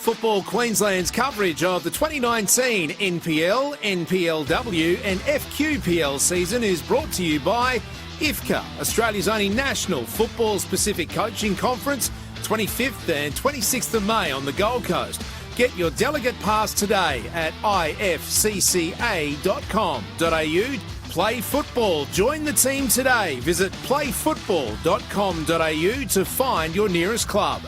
Football Queensland's coverage of the 2019 NPL, NPLW and FQPL season is brought to you by IFCA, Australia's only national football-specific coaching conference, 25th and 26th of May on the Gold Coast. Get your delegate pass today at ifcca.com.au. Play football. Join the team today. Visit playfootball.com.au to find your nearest club.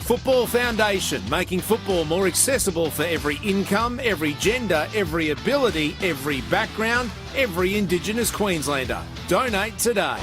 Football Foundation, making football more accessible for every income, every gender, every ability, every background, every Indigenous Queenslander. Donate today.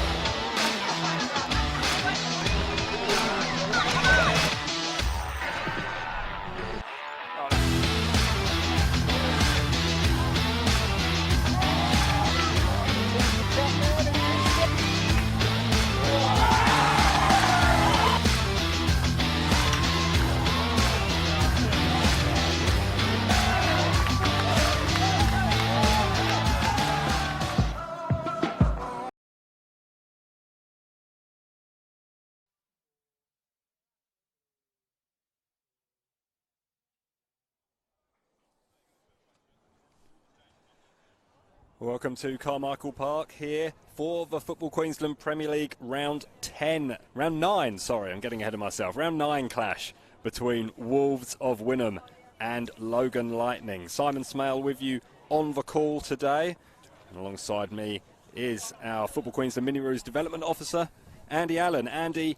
Welcome to Carmichael Park here for the Football Queensland Premier League Round 9, I'm getting ahead of myself. Round 9 clash between Wolves of Wynnum and Logan Lightning. Simon Smale with you on the call today. And alongside me is our Football Queensland Mini Roos Development Officer, Andy Allen. Andy,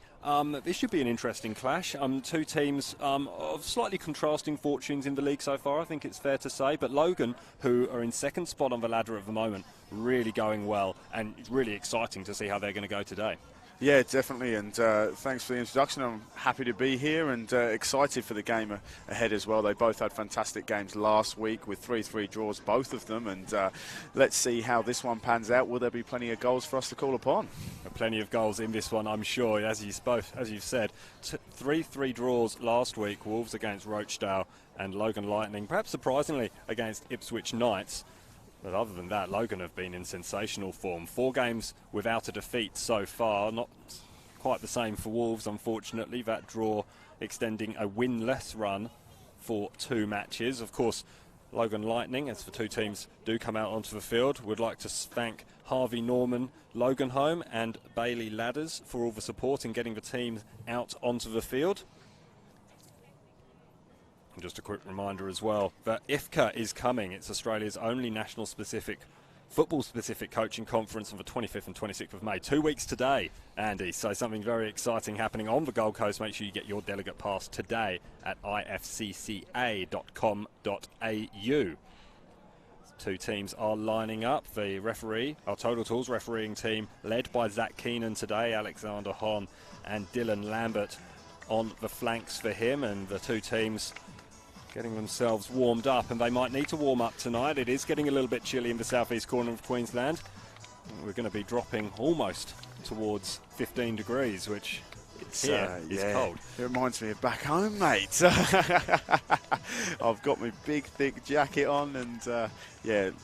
this should be an interesting clash. Two teams of slightly contrasting fortunes in the league so far, I think it's fair to say. But Logan, who are in second spot on the ladder at the moment, really going well, and it's really exciting to see how they're going to go today. Yeah, definitely, and thanks for the introduction. I'm happy to be here and excited for the game ahead as well. They both had fantastic games last week with 3-3 draws, both of them, and let's see how this one pans out. Will there be plenty of goals for us to call upon? Plenty of goals in this one, I'm sure. As you've said, 3-3 draws last week, Wolves against Rochdale and Logan Lightning, perhaps surprisingly against Ipswich Knights. But other than that, Logan have been in sensational form. 4 games without a defeat so far. Not quite the same for Wolves, unfortunately. That draw extending a winless run for 2 matches. Of course, Logan Lightning, as the two teams do come out onto the field, would like to thank Harvey Norman, Logan Home and Bailey Ladders for all the support in getting the team out onto the field. And just a quick reminder as well that IFCA is coming. It's Australia's only national football-specific coaching conference on the 25th and 26th of May. 2 weeks today, Andy. So something very exciting happening on the Gold Coast. Make sure you get your delegate pass today at ifcca.com.au. 2 teams are lining up. The referee, our Total Tools refereeing team, led by Zach Keenan today, Alexander Hon and Dylan Lambert on the flanks for him, and the 2 teams getting themselves warmed up, and they might need to warm up tonight. It is getting a little bit chilly in the southeast corner of Queensland. We're going to be dropping almost towards 15 degrees, which is cold. It reminds me of back home, mate. I've got my big, thick jacket on, and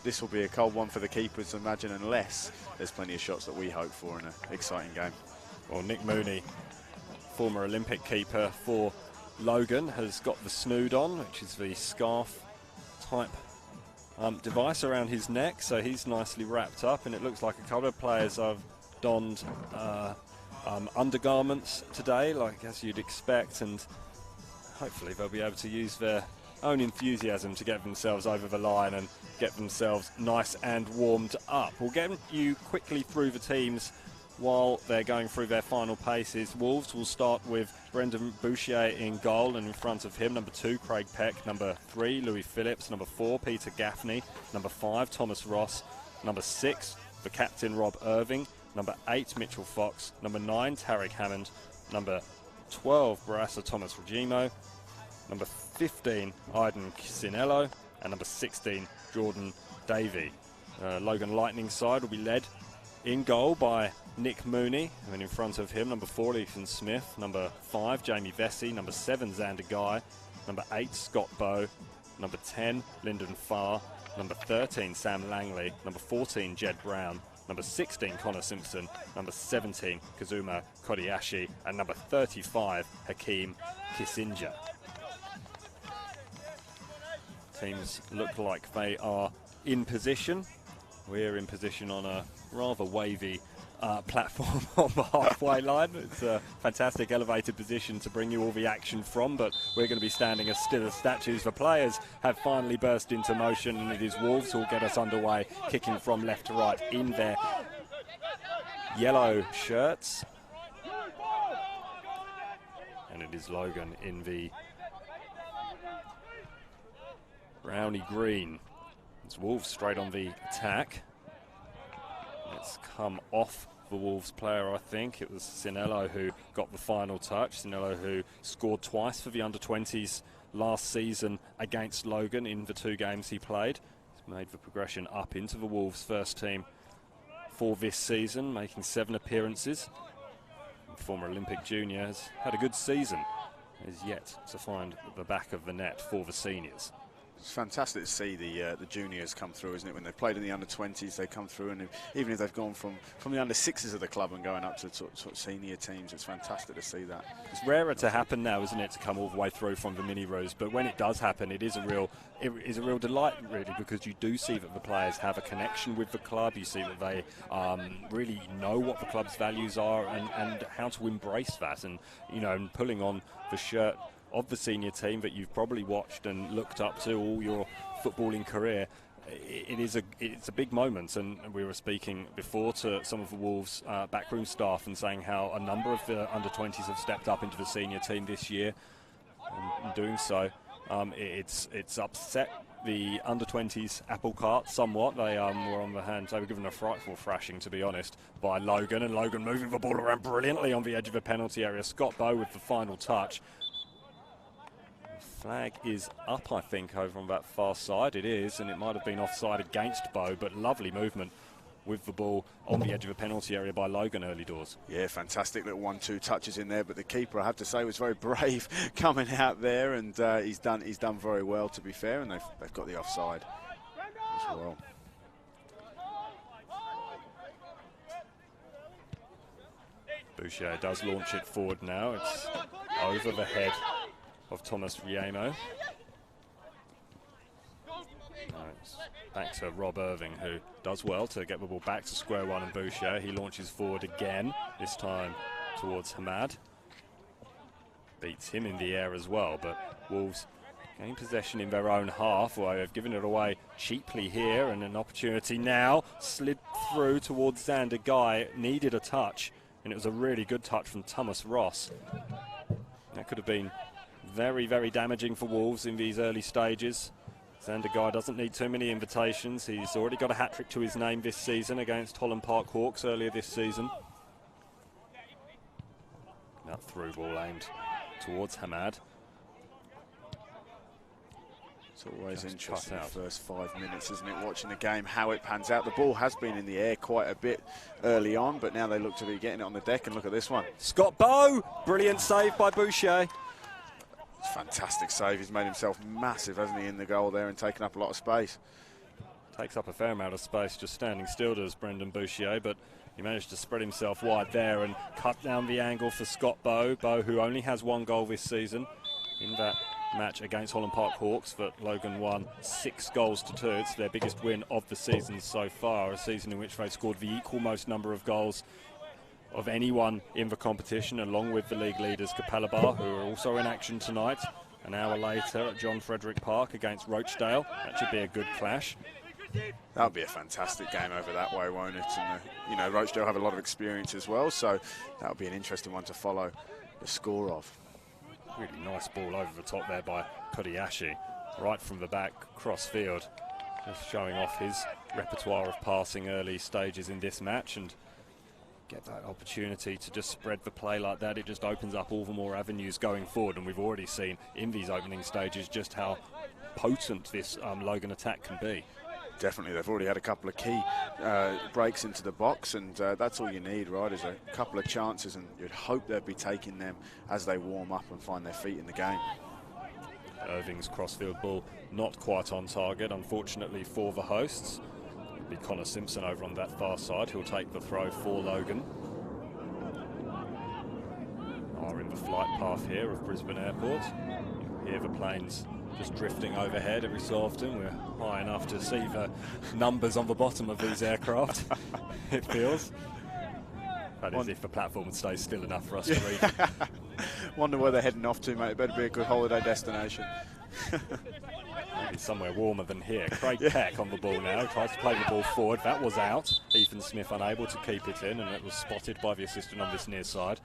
this will be a cold one for the keepers, I imagine, unless there's plenty of shots that we hope for in an exciting game. Well, Nick Mooney, former Olympic keeper for Logan, has got the snood on, which is the scarf type device around his neck, so he's nicely wrapped up, and it looks like a couple of players have donned undergarments today, like as you'd expect, and hopefully they'll be able to use their own enthusiasm to get themselves over the line and get themselves nice and warmed up. We'll get you quickly through the teams while they're going through their final paces. Wolves will start with Brendan Bouchier in goal, and in front of him, number 2, Craig Peck, number 3, Louis Phillips, number 4, Peter Gaffney, number 5, Thomas Ross, number 6, the captain, Rob Irving, number 8, Mitchell Fox, number 9, Tarek Hammond, number 12, Barassa Thomas Regimo, number 15, Aiden Cisinello, and number 16, Jordan Davey. Logan Lightning side will be led in goal by Nick Mooney, and then in front of him, number 4, Ethan Smith, number 5, Jamie Vesey, number 7, Xander Guy, number 8, Scott Bowe, number 10, Lyndon Farr, number 13, Sam Langley, number 14, Jed Brown, number 16, Connor Simpson, number 17, Kazuma Kodiashi, and number 35, Hakeem Kissinger. Teams look like they are in position. We're in position on a rather wavy platform on the halfway line. It's a fantastic elevated position to bring you all the action from, but we're going to be standing as still as statues. The players have finally burst into motion, and it is Wolves who will get us underway, kicking from left to right in their yellow shirts. And it is Logan in the browny green. It's Wolves straight on the attack. It's come off the Wolves player, I think. It was Sinello who got the final touch. Sinello who scored twice for the under-20s last season against Logan in the 2 games he played. He's made the progression up into the Wolves first team for this season, making 7 appearances. The former Olympic junior has had a good season. Is yet to find the back of the net for the seniors. It's fantastic to see the juniors come through, isn't it? When they've played in the under-20s, they come through, and even if they've gone from the under-6s of the club and going up to sort of senior teams, it's fantastic to see that. It's rarer to happen now, isn't it, to come all the way through from the mini-roos, but when it does happen, it is a real delight, really, because you do see that the players have a connection with the club. You see that they really know what the club's values are and how to embrace that, and and pulling on the shirt of the senior team that you've probably watched and looked up to all your footballing career. It's a big moment, and we were speaking before to some of the Wolves backroom staff and saying how a number of the under-20s have stepped up into the senior team this year, and in doing so it's upset the under-20s apple cart somewhat. They were on the hand, they were given a frightful thrashing, to be honest, by Logan, and Logan moving the ball around brilliantly on the edge of the penalty area. Scott Bowe with the final touch. Flag is up, I think, over on that far side. It is, and it might have been offside against Bowe, but lovely movement with the ball on the edge of a penalty area by Logan early doors. Yeah, fantastic little 1-2 touches in there, but the keeper, I have to say, was very brave coming out there, and he's done very well, to be fair, and they've got the offside as well. Boucher does launch it forward now. It's over the head of Thomas Riemo. It's back to Rob Irving, who does well to get the ball back to square one, and Boucher, he launches forward again, this time towards Hamad. Beats him in the air as well, but Wolves gain possession in their own half. Well, they've given it away cheaply here, and an opportunity now. Slid through towards Xander Guy, needed a touch, and it was a really good touch from Thomas Ross. That could have been very, very damaging for Wolves in these early stages. Xander Guy doesn't need too many invitations. He's already got a hat-trick to his name this season against Holland Park Hawks earlier this season. That through ball aimed towards Hamad. It's always interesting the first 5 minutes, isn't it, watching the game, how it pans out. The ball has been in the air quite a bit early on, but now they look to be getting it on the deck, and look at this one. Scott Bowe, brilliant save by Boucher. Fantastic save. He's made himself massive, hasn't he, in the goal there, and taken up a lot of space. Takes up a fair amount of space just standing still, does Brendan Boucher, but he managed to spread himself wide there and cut down the angle for Scott Bowe. Bowe, who only has 1 goal this season in that match against Holland Park Hawks, but Logan won 6-2. It's their biggest win of the season so far, a season in which they scored the equal most number of goals of anyone in the competition, along with the league leaders Capalaba, who are also in action tonight. An hour later at John Frederick Park against Rochdale. That should be a good clash. That'll be a fantastic game over that way, won't it? And Rochdale have a lot of experience as well, so that'll be an interesting one to follow the score of. Really nice ball over the top there by Kodiashi, right from the back, cross field, just showing off his repertoire of passing early stages in this match, and get that opportunity to just spread the play like that. It just opens up all the more avenues going forward, and we've already seen in these opening stages just how potent this Logan attack can be. Definitely, they've already had a couple of key breaks into the box, and that's all you need, right, is a couple of chances, and you'd hope they'd be taking them as they warm up and find their feet in the game. Irving's crossfield ball not quite on target, unfortunately, for the hosts. It'll be Connor Simpson over on that far side who'll take the throw for Logan. Are in the flight path here of Brisbane Airport. You'll hear the planes just drifting overhead every so often. We're high enough to see the numbers on the bottom of these aircraft, it feels. That is if the platform would stay still enough for us to read. Wonder where they're heading off to, mate. It better be a good holiday destination. Maybe somewhere warmer than here. Craig Peck on the ball now. Tries to play the ball forward. That was out. Ethan Smith unable to keep it in, and it was spotted by the assistant on this near side.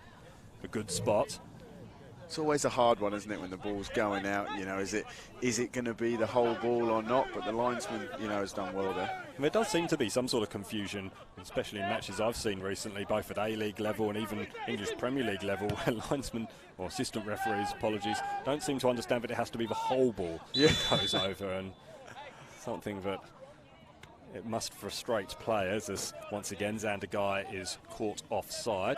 A good spot. It's always a hard one, isn't it, when the ball's going out? You know, is it going to be the whole ball or not? But the linesman, you know, has done well there. There does seem to be some sort of confusion, especially in matches I've seen recently, both at A-League level and even English Premier League level, where linesmen or assistant referees, apologies, don't seem to understand that it has to be the whole ball that goes over, and something that it must frustrate players, as once again Xander Guy is caught offside.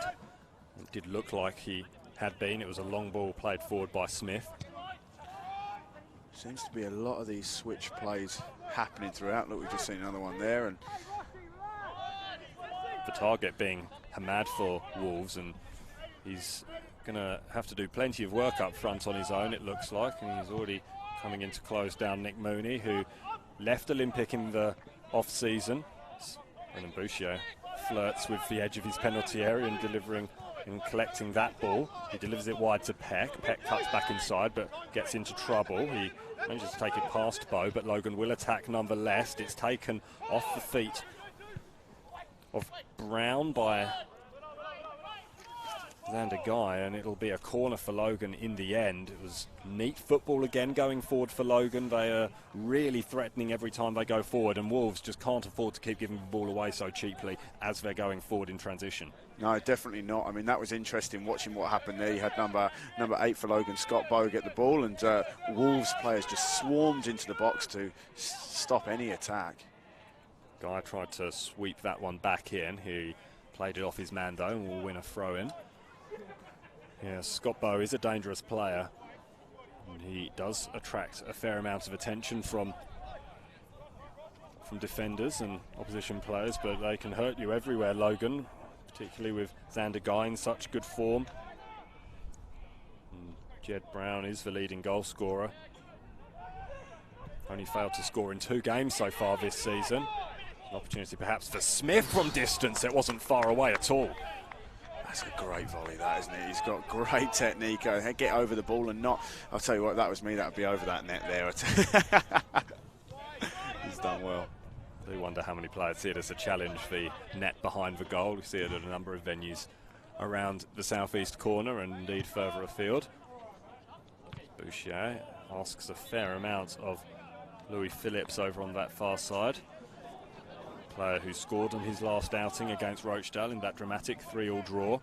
It did look like he had been. It was a long ball played forward by Smith. Seems to be a lot of these switch plays happening throughout. Look, we've just seen another one there, and the target being Hamad for Wolves, and he's going to have to do plenty of work up front on his own, it looks like, and he's already coming in to close down Nick Mooney, who left Olympic in the off-season. And then Boucher flirts with the edge of his penalty area and delivering and collecting that ball. He delivers it wide to Peck. Peck cuts back inside but gets into trouble. He manages to take it past Bow, but Logan will attack nonetheless. It's taken off the feet of Brown by Xander Guy, and it'll be a corner for Logan in the end. It was neat football again going forward for Logan. They are really threatening every time they go forward, and Wolves just can't afford to keep giving the ball away so cheaply as they're going forward in transition. No, definitely not. I mean, that was interesting watching what happened there. You had number 8 for Logan, Scott Bow, get the ball, and Wolves players just swarmed into the box to stop any attack. Guy tried to sweep that one back in. He played it off his man though and will win a throw-in. Yeah, Scott Bow is a dangerous player, and he does attract a fair amount of attention from defenders and opposition players, but they can hurt you everywhere, Logan, particularly with Xander Guy in such good form. And Jed Brown is the leading goal scorer. Only failed to score in 2 games so far this season. An opportunity perhaps for Smith from distance. It wasn't far away at all. That's a great volley, that, isn't it? He's got great technique. Get over the ball and not. I'll tell you what, that was me. That would be over that net there. He's done well. I do wonder how many players see it as a challenge, the net behind the goal. We see it at a number of venues around the southeast corner and indeed further afield. Boucher asks a fair amount of Louis Phillips over on that far side. Player who scored on his last outing against Rochdale in that dramatic 3-3 draw.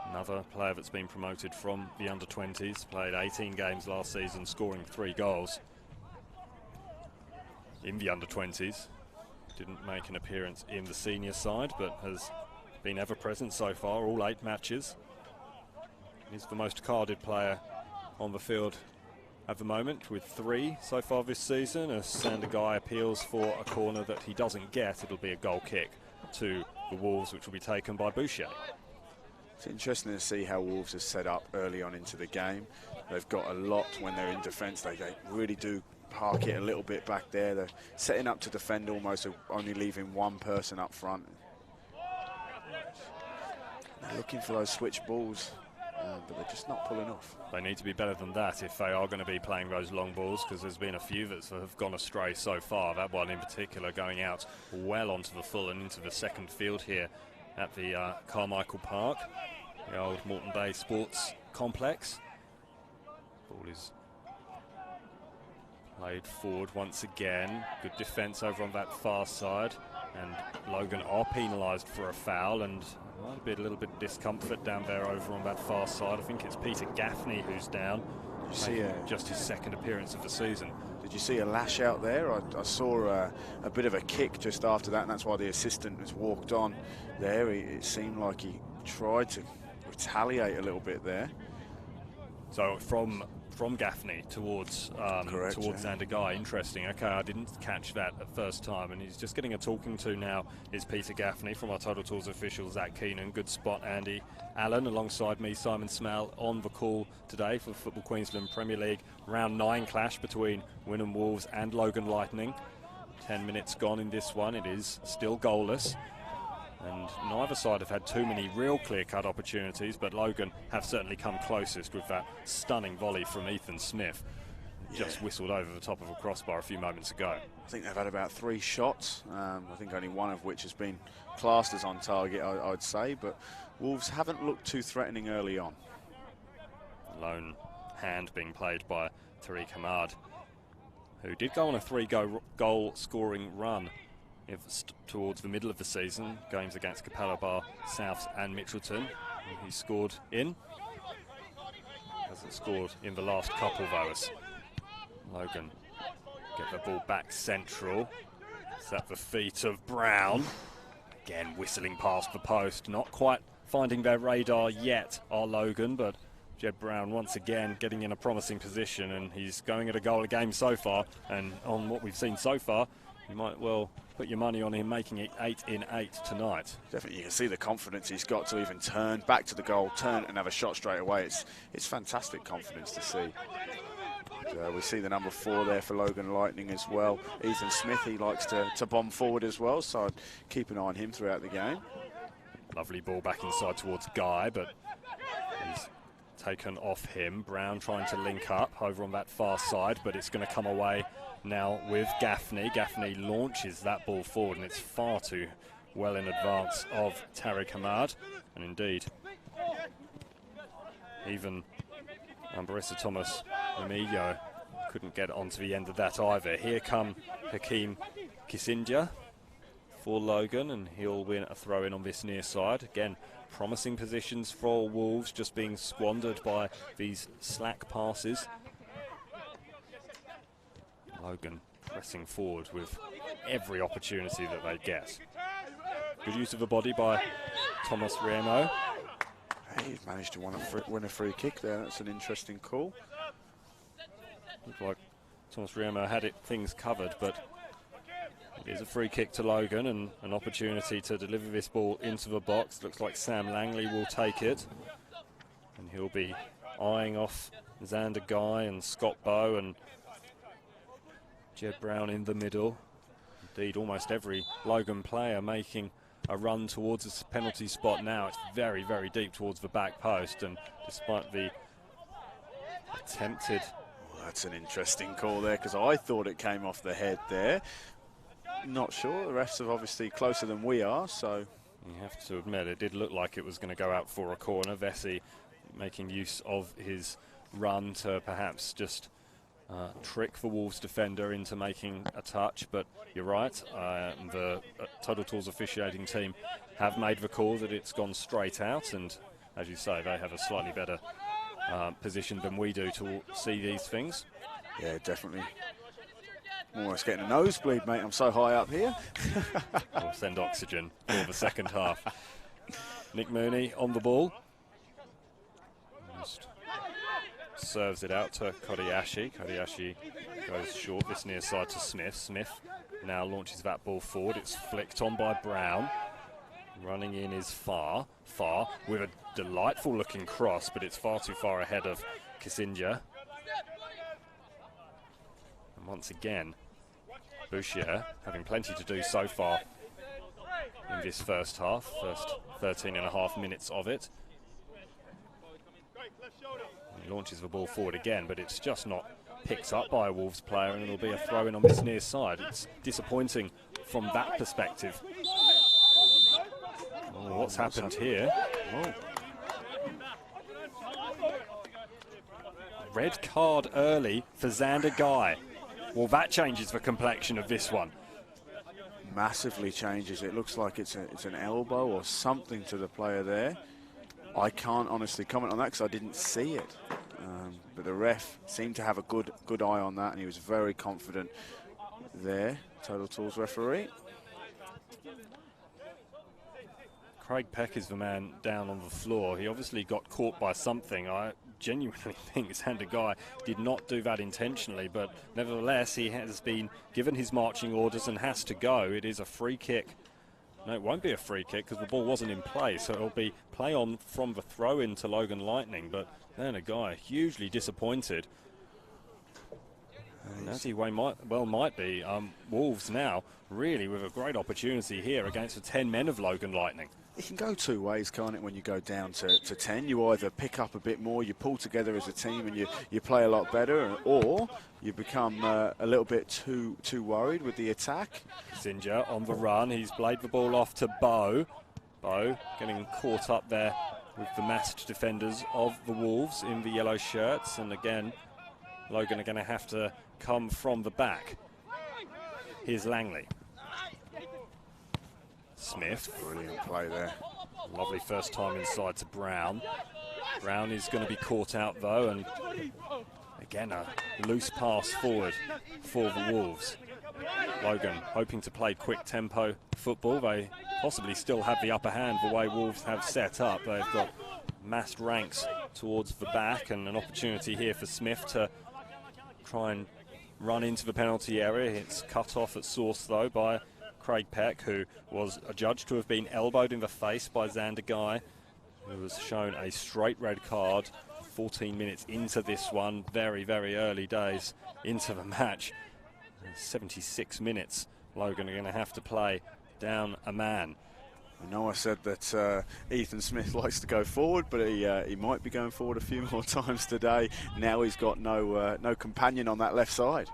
Another player that's been promoted from the under-20s, played 18 games last season, scoring 3 goals in the under-20s. Didn't make an appearance in the senior side, but has been ever present so far, all 8 matches. He's the most carded player on the field at the moment, with 3 so far this season. As Xander Guy appeals for a corner that he doesn't get, it'll be a goal kick to the Wolves, which will be taken by Boucher. It's interesting to see how Wolves are set up early on into the game. They've got a lot when they're in defence. They really do park it a little bit back there. They're setting up to defend almost, only leaving one person up front. They're looking for those switch balls, but they're just not pulling off. They need to be better than that if they are going to be playing those long balls, because there's been a few that have gone astray so far. That one in particular going out well onto the full and into the second field here at the Carmichael Park, the old Moreton Bay Sports Complex. Ball is played forward once again. Good defence over on that far side, and Logan are penalised for a foul, and might be a little bit of discomfort down there over on that far side. I think it's Peter Gaffney who's down. You see just his second appearance of the season. Did you see a lash out there? I saw a bit of a kick just after that, and that's why the assistant has walked on there. It seemed like he tried to retaliate a little bit there. So from from Gaffney towards Correct, towards yeah. Xander Guy. Interesting. Okay, I didn't catch that at first time, and he's just getting a talking to now is Peter Gaffney from our Total Tools official, Zach Keenan. Good spot, Andy Allen, alongside me, Simon Smell, on the call today for Football Queensland Premier League. Round 9 clash between Wynnum Wolves and Logan Lightning. 10 minutes gone in this one. It is still goalless. And neither side have had too many real clear-cut opportunities, but Logan have certainly come closest with that stunning volley from Ethan Smith. Just whistled over the top of a crossbar a few moments ago. I think they've had about 3 shots. I think only one of which has been classed as on target, I'd say, but Wolves haven't looked too threatening early on. Lone hand being played by Tariq Hamad, who did go on a 3-goal scoring run towards the middle of the season, games against Capella Bar, Souths and Mitchelton. He scored in. Hasn't scored in the last couple though, as Logan get the ball back central. It's at the feet of Brown. Again, whistling past the post. Not quite finding their radar yet, are Logan, but Jed Brown once again getting in a promising position, and he's going at a goal a game so far, and on what we've seen so far, you might well put your money on him making it 8 in 8 tonight. Definitely, you can see the confidence he's got to even turn back to the goal, turn and have a shot straight away. It's fantastic confidence to see. And, we see the number 4 there for Logan Lightning as well. Ethan Smith, he likes to bomb forward as well, so I'd keep an eye on him throughout the game. Lovely ball back inside towards Guy, but he's taken off him. Brown trying to link up over on that far side, but it's going to come away now with Gaffney. Gaffney launches that ball forward, and it's far too well in advance of Tariq Hamad. And indeed, even Barissa Thomas Amigo couldn't get onto the end of that either. Here come Hakeem Kissinger for Logan, and he'll win a throw-in on this near side. Again, promising positions for Wolves, just being squandered by these slack passes. Logan pressing forward with every opportunity that they get. Good use of the body by Thomas Remo. Hey, he's managed to win a free kick there. That's an interesting call. Looked like Thomas Remo had things covered, but it is a free kick to Logan and an opportunity to deliver this ball into the box. Looks like Sam Langley will take it, and he'll be eyeing off Xander Guy and Scott Bowe and Jed Brown in the middle. Indeed, almost every Logan player making a run towards this penalty spot now. It's very, very deep towards the back post, and despite the attempted... Well, that's an interesting call there, because I thought it came off the head there. Not sure. The refs are obviously closer than we are, so... You have to admit, it did look like it was going to go out for a corner. Vesey making use of his run to perhaps just trick the Wolves defender into making a touch, but you're right. The Total Tools officiating team have made the call that it's gone straight out, and as you say, they have a slightly better position than we do to see these things. Yeah, definitely. I'm almost getting a nosebleed, mate. I'm so high up here. We'll send oxygen for the second half. Nick Mooney on the ball. Just serves it out to Kodiashi. Kodiashi goes short, this near side to Smith. Smith now launches that ball forward. It's flicked on by Brown. Running in is far with a delightful looking cross, but it's far too far ahead of Kissinger. And once again, Bouchier having plenty to do so far in this first half, first 13 and a half minutes of it. He launches the ball forward again, but it's just not picked up by a Wolves player, and it'll be a throw-in on this near side. It's disappointing from that perspective. Oh, what's happened here? Oh. Red card early for Xander Guy. Well, that changes the complexion of this one. Massively changes. It looks like it's an elbow or something to the player there. I can't honestly comment on that because I didn't see it. But the ref seemed to have a good eye on that, and he was very confident there. Total Tools referee. Craig Peck is the man down on the floor. He obviously got caught by something. I genuinely think Xander Guy did not do that intentionally, but nevertheless he has been given his marching orders and has to go. It is a free kick. No, it won't be a free kick because the ball wasn't in play, so it'll be play on from the throw into Logan Lightning, but Xander Guy hugely disappointed. And as he might be, Wolves now really with a great opportunity here against the 10 men of Logan Lightning. It can go two ways, can't it, when you go down to 10? You either pick up a bit more, you pull together as a team and you play a lot better, or you become a little bit too worried with the attack. Zinja on the run, he's played the ball off to Bo. Bo getting caught up there with the masked defenders of the Wolves in the yellow shirts, and again Logan are going to have to come from the back. Here's Langley. Smith. Brilliant play there. Lovely first time inside to Brown. Brown is going to be caught out though, and again a loose pass forward for the Wolves. Logan hoping to play quick tempo football. They possibly still have the upper hand the way Wolves have set up. They've got massed ranks towards the back, and an opportunity here for Smith to try and run into the penalty area. It's cut off at source though by Craig Peck, who was adjudged to have been elbowed in the face by Xander Guy, who was shown a straight red card 14 minutes into this one. Very, very early days into the match. 76 minutes Logan are going to have to play down a man. I know I said that Ethan Smith likes to go forward, but he might be going forward a few more times today. Now he's got no companion on that left side.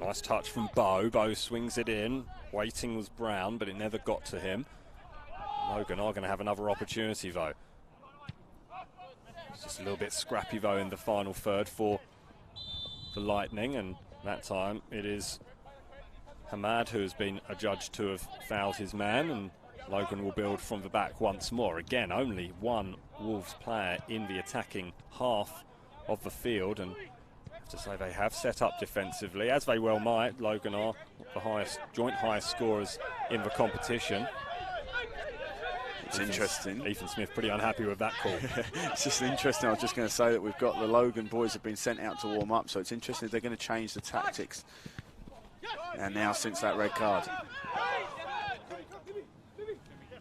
Nice touch from Bo. Bo swings it in. Waiting was Brown, but it never got to him. Logan are going to have another opportunity though. It's just a little bit scrappy though in the final third for the Lightning, and that time it is Hamad who has been adjudged to have fouled his man, and Logan will build from the back once more. Again, only one Wolves player in the attacking half of the field, and to say they have set up defensively, as they well might. Logan are the joint highest scorers in the competition. It's interesting. Ethan Smith pretty unhappy with that call. It's just interesting. I was just going to say that we've got the Logan boys have been sent out to warm up, so it's interesting if they're going to change the tactics. And now since that red card.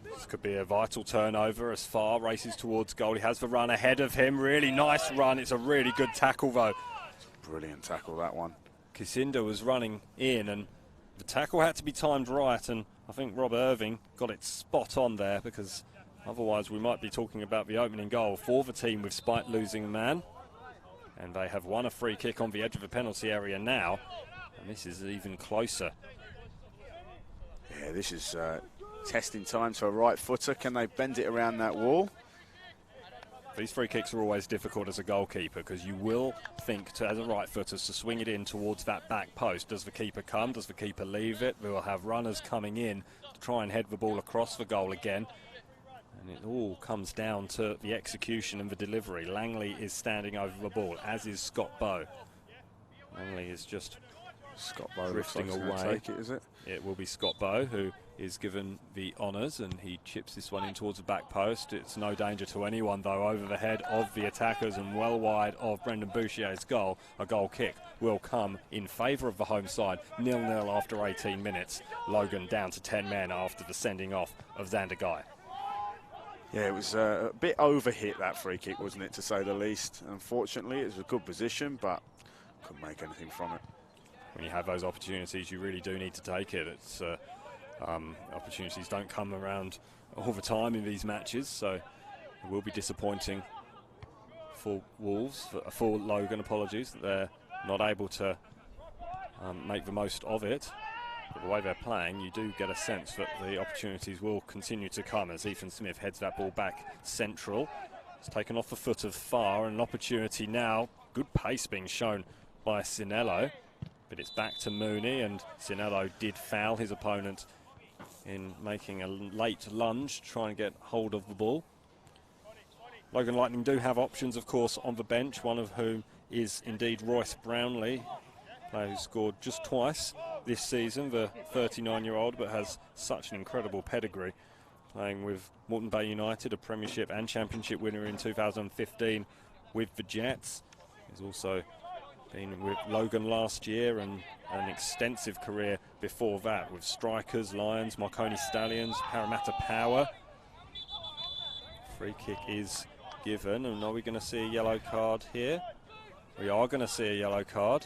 This could be a vital turnover as Farr races towards goal. He has the run ahead of him. Really nice run. It's a really good tackle though. Brilliant tackle, that one. Kisinda was running in, and the tackle had to be timed right, and I think Rob Irving got it spot on there, because otherwise we might be talking about the opening goal for the team despite losing a man. And they have won a free kick on the edge of the penalty area now, and this is even closer. Yeah, this is testing time to a right footer. Can they bend it around that wall? These free kicks are always difficult as a goalkeeper, because you will think as a right footer to swing it in towards that back post. Does the keeper come? Does the keeper leave it? We will have runners coming in to try and head the ball across the goal again. And it all comes down to the execution and the delivery. Langley is standing over the ball, as is Scott Bowe. Langley is just Scott Bowe drifting away. Take it, is it? It will be Scott Bowe who is given the honours, and he chips this one in towards the back post. It's no danger to anyone though, over the head of the attackers and well wide of Brendan Bouchier's goal. A goal kick will come in favour of the home side. 0-0 after 18 minutes. Logan down to 10 men after the sending off of Xander Guy. Yeah, it was a bit overhit, that free kick, wasn't it, to say the least. Unfortunately, it was a good position, but couldn't make anything from it. When you have those opportunities, you really do need to take it. It's opportunities don't come around all the time in these matches, so it will be disappointing for Wolves, for Logan, apologies, that they're not able to make the most of it. But the way they're playing, you do get a sense that the opportunities will continue to come as Ethan Smith heads that ball back central. It's taken off the foot of Farr, and an opportunity now. Good pace being shown by Sinello, but it's back to Mooney, and Sinello did foul his opponent in making a late lunge, trying to get hold of the ball. Logan Lightning do have options, of course, on the bench, one of whom is indeed Royce Brownlee, player who scored just twice this season, the 39-year-old, but has such an incredible pedigree, playing with Moreton Bay United, a Premiership and Championship winner in 2015, with the Jets. He's also been with Logan last year and an extensive career before that with Strikers, Lions, Marconi Stallions, Parramatta Power. Free kick is given, and are we going to see a yellow card here? We are going to see a yellow card.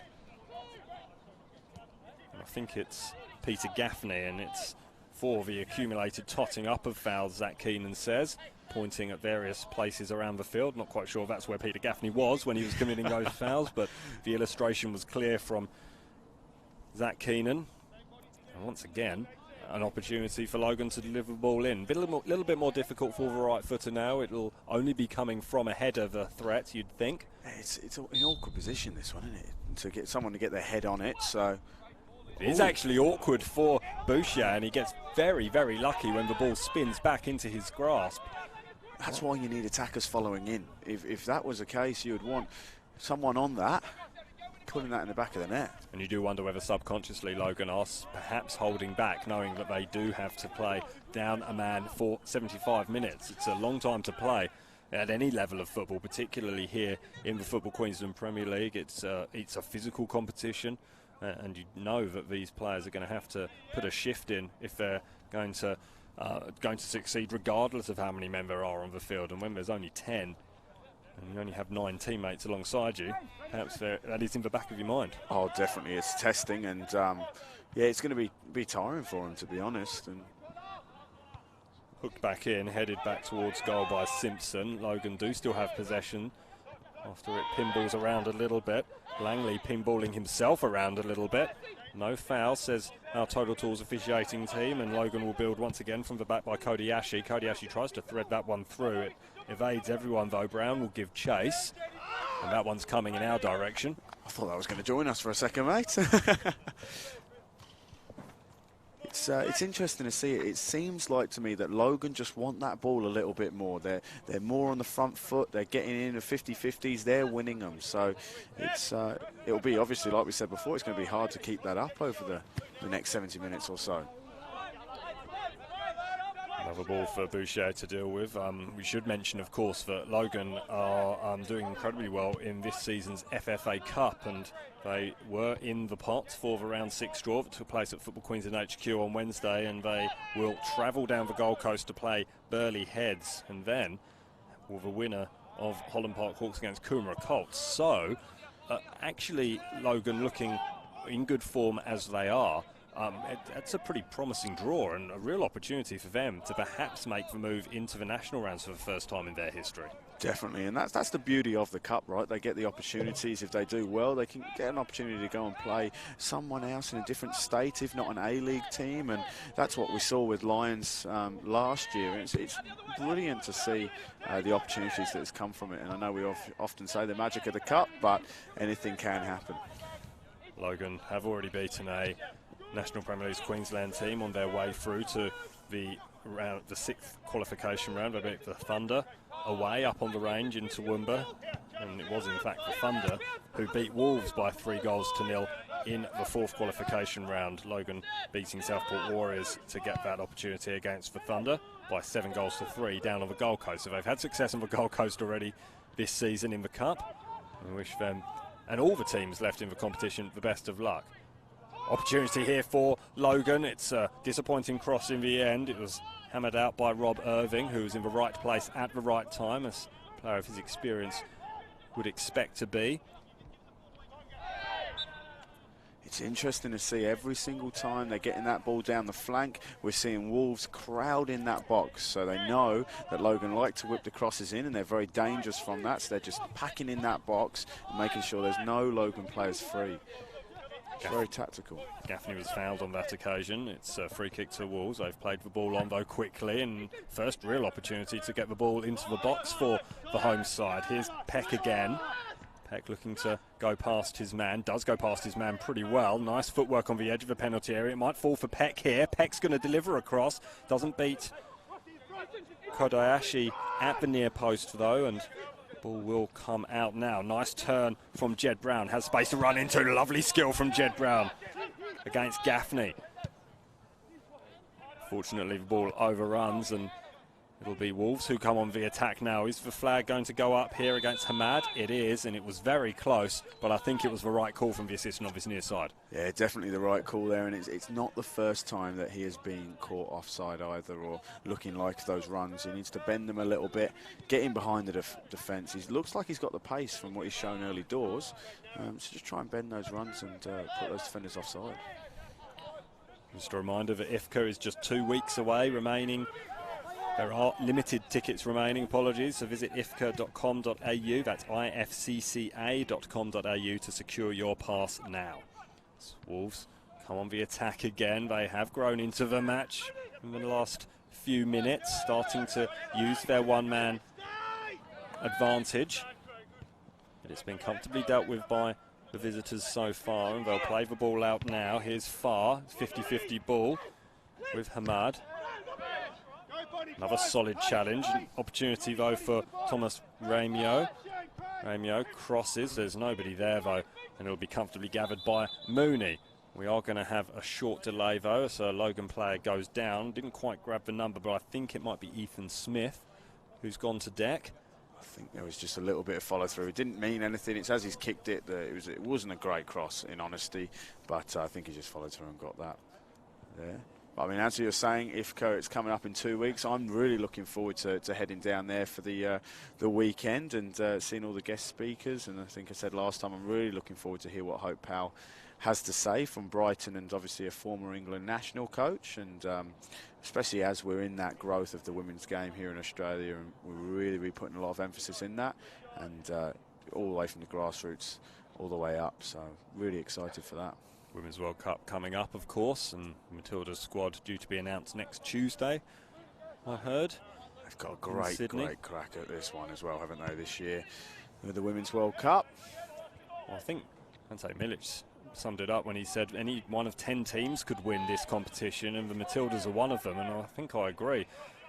And I think it's Peter Gaffney, and it's for the accumulated totting up of fouls, Zach Keenan says, pointing at various places around the field. Not quite sure that's where Peter Gaffney was when he was committing those fouls, but the illustration was clear from Zach Keenan. And once again, an opportunity for Logan to deliver the ball in. A little bit more difficult for the right footer now. It'll only be coming from ahead of the threat, you'd think. It's an awkward position, this one, isn't it? To get someone to get their head on it, so... It is actually awkward for Boucher, and he gets very, very lucky when the ball spins back into his grasp. That's why you need attackers following in. If that was the case, you would want someone on that, putting that in the back of the net. And you do wonder whether subconsciously Logan are perhaps holding back, knowing that they do have to play down a man for 75 minutes. It's a long time to play at any level of football, particularly here in the Football Queensland Premier League. It's a physical competition, and you know that these players are going to have to put a shift in if they're going to succeed, regardless of how many men there are on the field. And when there's only 10 and you only have 9 teammates alongside you, perhaps that is in the back of your mind. Oh, definitely, it's testing, and yeah, it's going to be tiring for him, to be honest. And hooked back in, headed back towards goal by Simpson. Logan do still have possession after it pinballs around a little bit. Langley pinballing himself around a little bit. No foul, says our Total Tools officiating team, and Logan will build once again from the back by Cody Ashley. Cody Ashley tries to thread that one through. It evades everyone though. Brown will give chase, and that one's coming in our direction. I thought that was going to join us for a second, mate. It's interesting to see it. It seems like to me that Logan just want that ball a little bit more. They're more on the front foot. They're getting in the 50-50s. They're winning them. So it'll be, obviously, like we said before, it's going to be hard to keep that up over the next 70 minutes or so. Another ball for Boucher to deal with. We should mention, of course, that Logan are doing incredibly well in this season's FFA Cup, and they were in the pot for the round 6 draw that took place at Football Queensland HQ on Wednesday, and they will travel down the Gold Coast to play Burleigh Heads, and then with the winner of Holland Park Hawks against Coomera Colts. So, actually, Logan looking in good form as they are. It's a pretty promising draw and a real opportunity for them to perhaps make the move into the national rounds for the first time in their history. Definitely, and that's the beauty of the Cup, right? They get the opportunities. If they do well, they can get an opportunity to go and play someone else in a different state, if not an A-League team, and that's what we saw with Lions last year. It's brilliant to see the opportunities that has come from it, and I know we often say the magic of the Cup, but anything can happen. Logan have already beaten a National Premier League's Queensland team on their way through to the 6th qualification round. They beat the Thunder away up on the range in Toowoomba, and it was in fact the Thunder who beat Wolves by 3-0 in the 4th qualification round. Logan beating Southport Warriors to get that opportunity against the Thunder by 7-3 down on the Gold Coast. So they've had success on the Gold Coast already this season in the Cup. We wish them and all the teams left in the competition the best of luck. Opportunity here for Logan. It's a disappointing cross in the end. It was hammered out by Rob Irving, who was in the right place at the right time, as a player of his experience would expect to be. It's interesting to see every single time they're getting that ball down the flank, we're seeing Wolves crowd in that box. So they know that Logan like to whip the crosses in, and they're very dangerous from that. So they're just packing in that box and making sure there's no Logan players free. It's very tactical. Gaffney was fouled on that occasion. It's a free kick to Wolves. They've played the ball on, though, quickly, and first real opportunity to get the ball into the box for the home side. Here's Peck again. Peck looking to go past his man. Does go past his man pretty well. Nice footwork on the edge of the penalty area. It might fall for Peck here. Peck's going to deliver across. Doesn't beat Kodayashi at the near post, though, and ball will come out now. Nice turn from Jed Brown. Has space to run into. Lovely skill from Jed Brown against Gaffney. Fortunately, the ball overruns, and It'll be Wolves who come on the attack now. Is the flag going to go up here against Hamad? It is, and it was very close, but I think it was the right call from the assistant of his near side. Yeah, definitely the right call there, and it's not the first time that he has been caught offside either, or looking like those runs. He needs to bend them a little bit, get in behind the defence. He looks like he's got the pace from what he's shown early doors, so just try and bend those runs and put those defenders offside. Just a reminder that IFCA is just 2 weeks away remaining. There are limited tickets remaining, apologies, so visit ifca.com.au, that's ifcca.com.au to secure your pass now. Wolves come on the attack again. They have grown into the match in the last few minutes, starting to use their one-man advantage. But it's been comfortably dealt with by the visitors so far, and they'll play the ball out now. Here's Farr, 50-50 ball with Hamad. Another solid challenge. Opportunity, though, for Thomas Ramio. Ramio crosses. There's nobody there, though, and it'll be comfortably gathered by Mooney. We are going to have a short delay, though, so a Logan player goes down. Didn't quite grab the number, but I think it might be Ethan Smith who's gone to deck. I think there was just a little bit of follow-through. It didn't mean anything. It's as he's kicked it that it wasn't a great cross, in honesty, but I think he just followed through and got that there. I mean, as you're saying, IFCA, it's coming up in 2 weeks. I'm really looking forward to heading down there for the weekend and seeing all the guest speakers. And I think I said last time, I'm really looking forward to hear what Hope Powell has to say from Brighton, and obviously a former England national coach. And especially as we're in that growth of the women's game here in Australia, and we're really putting a lot of emphasis in that, and all the way from the grassroots all the way up. So really excited for that. Women's World Cup coming up, of course, and Matilda's squad due to be announced next Tuesday, I heard. They've got a great crack at this one as well, haven't they, this year with the Women's World Cup? Well, I think Ante Milic summed it up when he said any one of 10 teams could win this competition, and the Matildas are one of them, and I think I agree.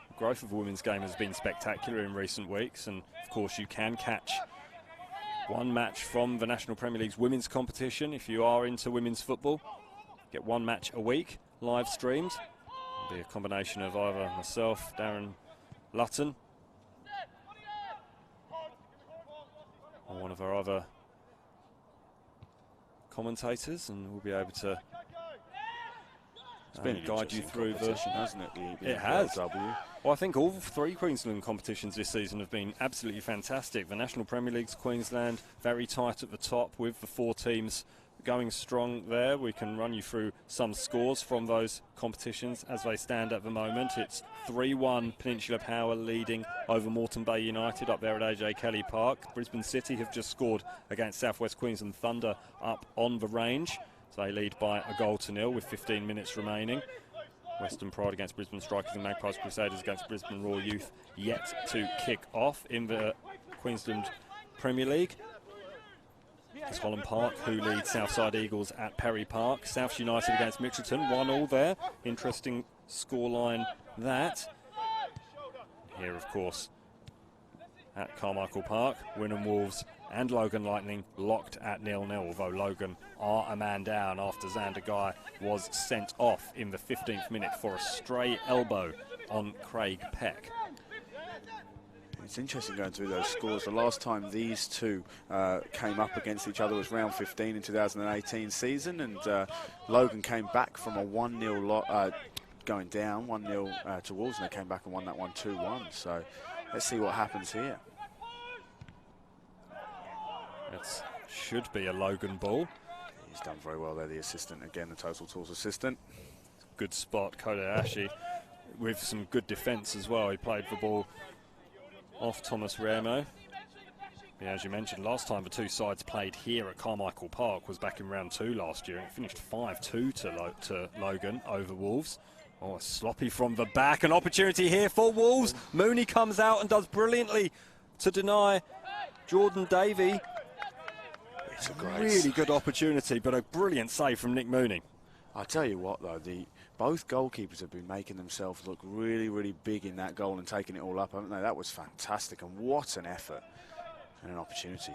The growth of the women's game has been spectacular in recent weeks, and of course you can catch one match from the National Premier League's women's competition if you are into women's football. Get one match a week, live streamed. It'll be a combination of either myself, Darren Lutton, or one of our other commentators, and we'll be able to guide you through the hasn't it? It has. Well, I think all 3 Queensland competitions this season have been absolutely fantastic. The National Premier League's Queensland very tight at the top with the 4 teams going strong there. We can run you through some scores from those competitions as they stand at the moment. It's 3-1 Peninsula Power leading over Moreton Bay United up there at AJ Kelly Park. Brisbane City have just scored against South West Queensland Thunder up on the range. So they lead by a 1-0 with 15 minutes remaining. Western Pride against Brisbane Strikers and Magpies Crusaders against Brisbane Roar Youth yet to kick off in the Queensland Premier League. It's Holland Park who lead Southside Eagles at Perry Park. South United against Mitchelton, 1-1 there. Interesting scoreline that. Here, of course, at Carmichael Park, Wynnum Wolves and Logan Lightning locked at 0-0, although Logan are a man down after Xander Guy was sent off in the 15th minute for a stray elbow on Craig Peck. It's interesting going through those scores. The last time these two came up against each other was round 15 in 2018 season, and Logan came back from a 1-0 going down, 1-0 to Wolves, and they came back and won that one 2-1. So let's see what happens here. It should be a Logan ball. He's done very well there, the assistant. Again, the Total Tools assistant. Good spot, Kodayashi, with some good defence as well. He played the ball off Thomas Ramo. Yeah, as you mentioned, last time the 2 sides played here at Carmichael Park was back in round 2 last year. It finished 5-2 to Logan over Wolves. Oh, sloppy from the back. An opportunity here for Wolves. Mooney comes out and does brilliantly to deny Jordan Davey. It's a great really good opportunity, but a brilliant save from Nick Mooney. I tell you what, though, both goalkeepers have been making themselves look really big in that goal and taking it all up, haven't they? That was fantastic, and what an effort and an opportunity.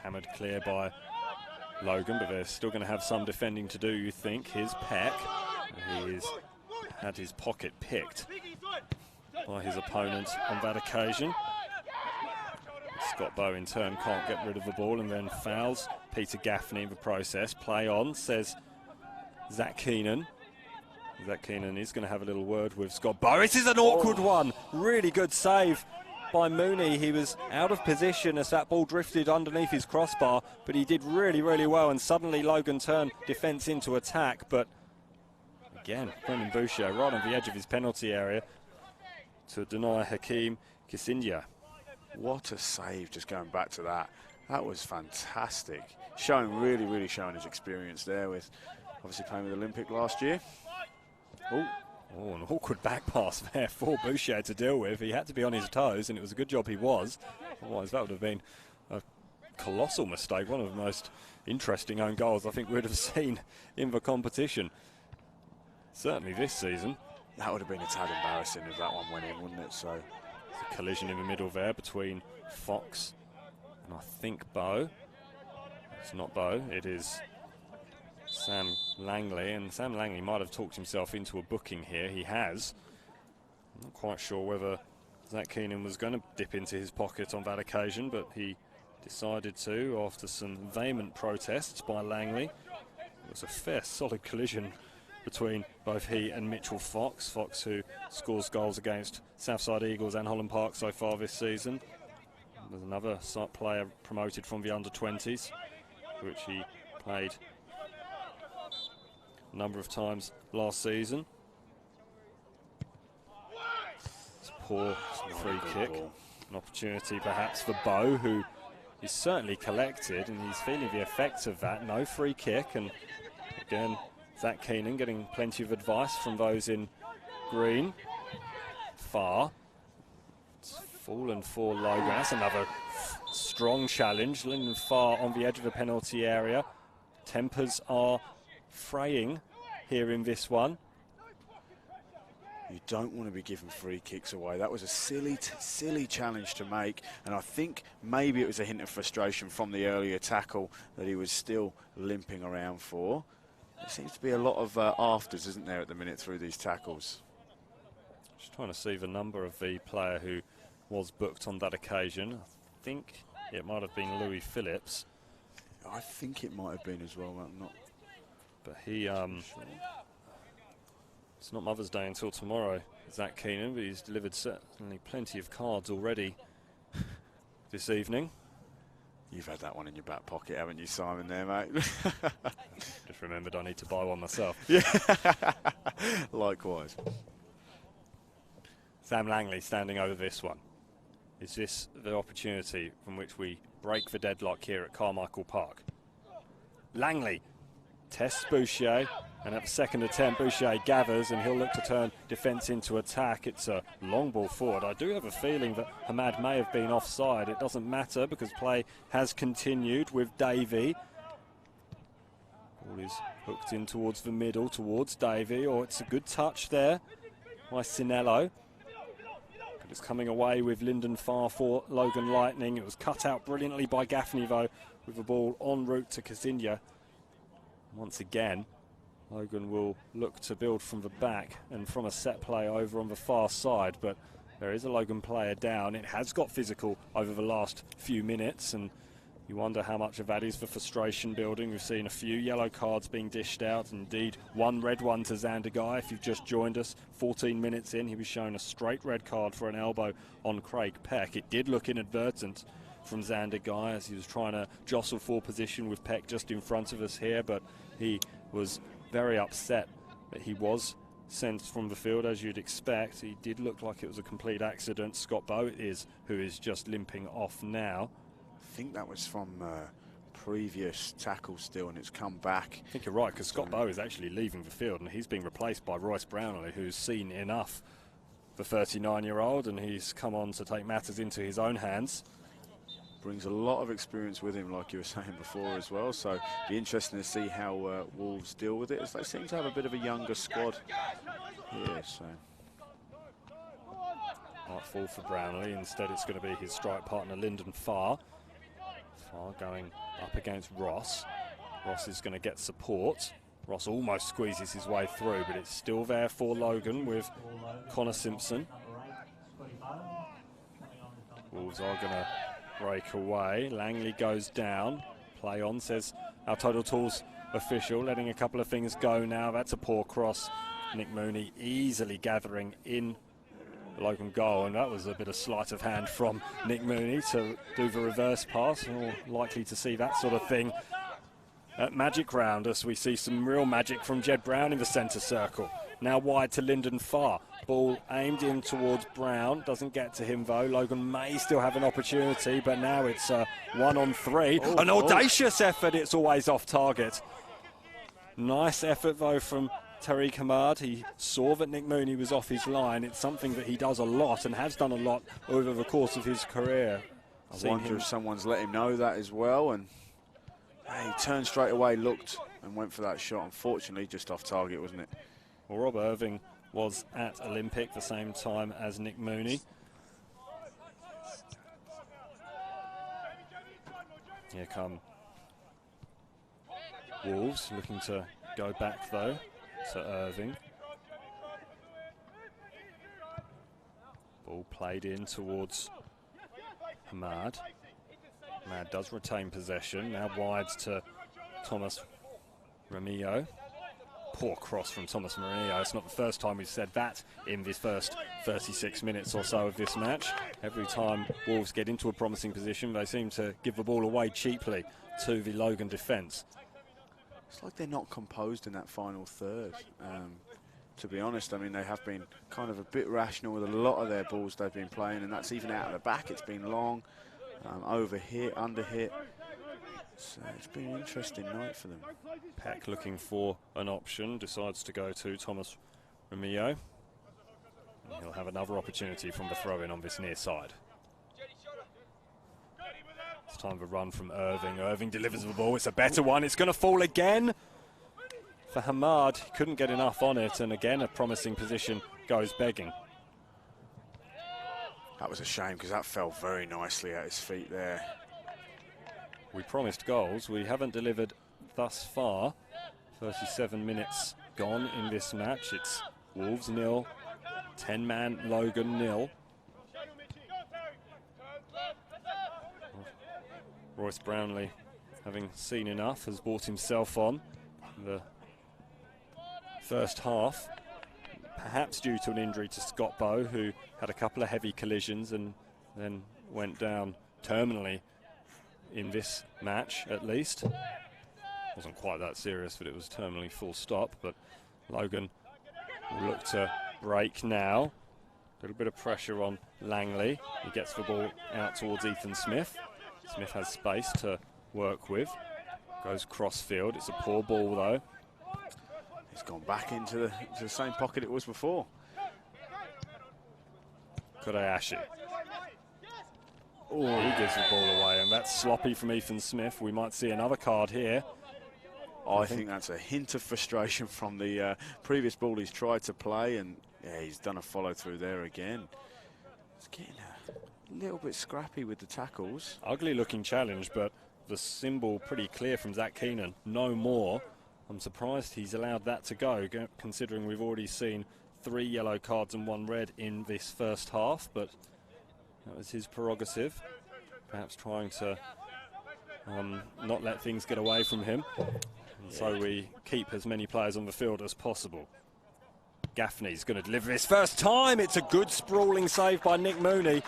Hammered clear by Logan, but they're still going to have some defending to do, you think. Here's Peck. He's had his pocket picked. by his opponent on that occasion. Scott Bowe in turn can't get rid of the ball and then fouls Peter Gaffney in the process. Play on, says Zach Keenan. Zach Keenan is going to have a little word with Scott Bowe. This is an awkward one. Really good save by Mooney. He was out of position as that ball drifted underneath his crossbar, but he did really, really well, and suddenly Logan turned defence into attack. But again, Brendan Boucher right on the edge of his penalty area to deny Hakeem Kisindia. What a save, just going back to that. That was fantastic. Really showing his experience there with obviously playing with Olympic last year. Oh, an awkward back pass there for Boucher to deal with. He had to be on his toes, and it was a good job he was. Otherwise, that would have been a colossal mistake. One of the most interesting own goals I think we'd have seen in the competition. Certainly this season. That would have been a tad embarrassing if that one went in, wouldn't it? So, a collision in the middle there between Fox and I think Bowe. It's not Bowe, it is Sam Langley, and Sam Langley might have talked himself into a booking here. He has. I'm not quite sure whether Zach Keenan was going to dip into his pocket on that occasion, but he decided to after some vehement protests by Langley. It was a fair solid collision between both he and Mitchell Fox. Fox, who scores goals against Southside Eagles and Holland Park so far this season. There's another player promoted from the under-20s, which he played a number of times last season. It's a poor free kick. An opportunity perhaps for Bowe, who is certainly collected, and he's feeling the effects of that. No free kick, and again, Zach Keenan getting plenty of advice from those in green. Far. It's fallen for Logan. That's another strong challenge. Lyndon Farr on the edge of the penalty area. Tempers are fraying here in this one. You don't want to be giving free kicks away. That was a silly challenge to make, and I think maybe it was a hint of frustration from the earlier tackle that he was still limping around for. There seems to be a lot of afters, isn't there, at the minute through these tackles. Just trying to see the number of the player who was booked on that occasion. I think it might have been Louis Phillips. I think it might have been as well. I'm not. But he, it's not Mother's Day until tomorrow, Zach Keenan, but he's delivered certainly plenty of cards already this evening. You've had that one in your back pocket, haven't you, Simon, there, mate? Just remembered I need to buy one myself. Yeah, likewise. Sam Langley standing over this one. Is this the opportunity from which we break the deadlock here at Carmichael Park? Langley tests Boucher, and at the second attempt Boucher gathers and he'll look to turn defence into attack. It's a long ball forward. I do have a feeling that Hamad may have been offside. It doesn't matter because play has continued with Davey. Ball is hooked in towards the middle, towards Davey. Oh, it's a good touch there by Sinello. But it's coming away with Lyndon Farr for Logan Lightning. It was cut out brilliantly by Gaffney though, with the ball en route to Kasinja. Once again, Logan will look to build from the back and from a set play over on the far side, but there is a Logan player down. It has got physical over the last few minutes, and you wonder how much of that is for frustration building. We've seen a few yellow cards being dished out, indeed one red one to Xander Guy. If you've just joined us, 14 minutes in, he was shown a straight red card for an elbow on Craig Peck. It did look inadvertent from Xander Guy as he was trying to jostle for position with Peck just in front of us here, but he was very upset that he was sent from the field, as you'd expect. He did look like it was a complete accident. Scott Bowe is who is just limping off now. I think that was from previous tackle still, and it's come back. I think you're right, because Scott Bowe is actually leaving the field, and he's being replaced by Royce Brownlee, who's seen enough, the 39-year-old, and he's come on to take matters into his own hands. Brings a lot of experience with him, like you were saying before as well, so be interesting to see how Wolves deal with it, as they seem to have a bit of a younger squad here. So might fall for Brownlee. Instead it's going to be his strike partner Lyndon Farr. Farr going up against Ross. Ross is going to get support. Ross almost squeezes his way through, but it's still there for Logan with Connor Simpson. Wolves are going to break away. Langley goes down. Play on, says our Total Tools official, letting a couple of things go now. That's a poor cross. Nick Mooney easily gathering in the Logan goal, and that was a bit of sleight of hand from Nick Mooney to do the reverse pass. We're likely to see that sort of thing at Magic Round as we see some real magic from Jed Brown in the centre circle. Now wide to Lyndon Farr. Ball aimed in towards Brown. Doesn't get to him though. Logan may still have an opportunity, but now it's a 1-on-3. An audacious effort. It's always off target. Nice effort though from Tariq Hamad. He saw that Nick Mooney was off his line. It's something that he does a lot and has done a lot over the course of his career. I wonder if someone's let him know that as well. And he turned straight away, looked and went for that shot. Unfortunately, just off target, wasn't it? Well, Rob Irving was at Olympic the same time as Nick Mooney. Here come Wolves, looking to go back though to Irving. Ball played in towards Hamad. Hamad does retain possession. Now wide to Thomas Remillo. Poor cross from Thomas Remillo. It's not the first time we've said that in this first 36 minutes or so of this match. Every time Wolves get into a promising position, they seem to give the ball away cheaply to the Logan defence. It's like they're not composed in that final third. To be honest, I mean, they have been kind of a bit rational with a lot of their balls they've been playing, and that's even out of the back. It's been long, over hit, under hit. So it's been an interesting night for them. Peck looking for an option, decides to go to Thomas Remillo. And he'll have another opportunity from the throw-in on this near side. It's time for a run from Irving. Irving delivers the ball. It's a better one. It's going to fall again for Hamad. He couldn't get enough on it, and again a promising position goes begging. That was a shame because that fell very nicely at his feet there. We promised goals. We haven't delivered thus far. 37 minutes gone in this match. It's Wolves 0, 10-man Logan 0. Royce Brownlee, having seen enough, has brought himself on in the first half. Perhaps due to an injury to Scott Bowe, who had a couple of heavy collisions and then went down terminally in this match, at least. Wasn't quite that serious, but it was terminally full stop. But Logan will look to break now. A little bit of pressure on Langley. He gets the ball out towards Ethan Smith. Smith has space to work with. Goes cross-field. It's a poor ball, though. It's gone back into the same pocket it was before. Kodayashi. Oh, he gives the ball away, and that's sloppy from Ethan Smith. We might see another card here. I think that's a hint of frustration from the previous ball he's tried to play, and yeah, he's done a follow-through there again. It's getting a little bit scrappy with the tackles. Ugly-looking challenge, but the symbol pretty clear from Zach Keenan. No more. I'm surprised he's allowed that to go, considering we've already seen 3 yellow cards and 1 red in this first half, but that was his prerogative. Perhaps trying to not let things get away from him. And so we keep as many players on the field as possible. Gaffney's going to deliver his first time. It's a good sprawling save by Nick Mooney.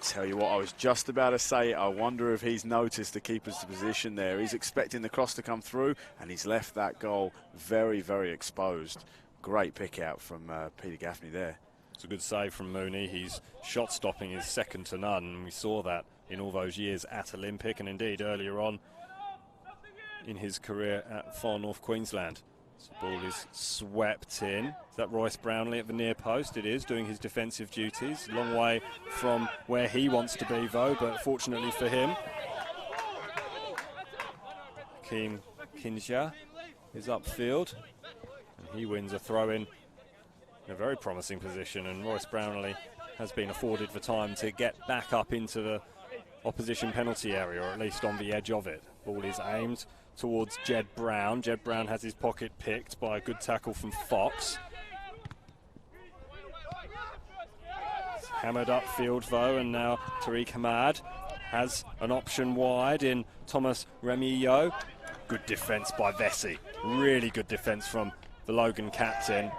Tell you what, I was just about to say, I wonder if he's noticed the keeper's position there. He's expecting the cross to come through, and he's left that goal very, very exposed. Great pick out from Peter Gaffney there. It's a good save from Mooney. His shot stopping is second to none, and we saw that in all those years at Olympic, and indeed earlier on in his career at Far North Queensland. So the ball is swept in. Is that Royce Brownlee at the near post? It is, doing his defensive duties. Long way from where he wants to be, though, but fortunately for him, Hakeem Kinja is upfield, and he wins a throw-in in a very promising position, and Royce Brownlee has been afforded the time to get back up into the opposition penalty area, or at least on the edge of it. Ball is aimed towards Jed Brown. Jed Brown has his pocket picked by a good tackle from Fox. hammered upfield though, and now Tariq Hamad has an option wide in Thomas Remillo. Good defence by Vesey. Really good defence from the Logan captain.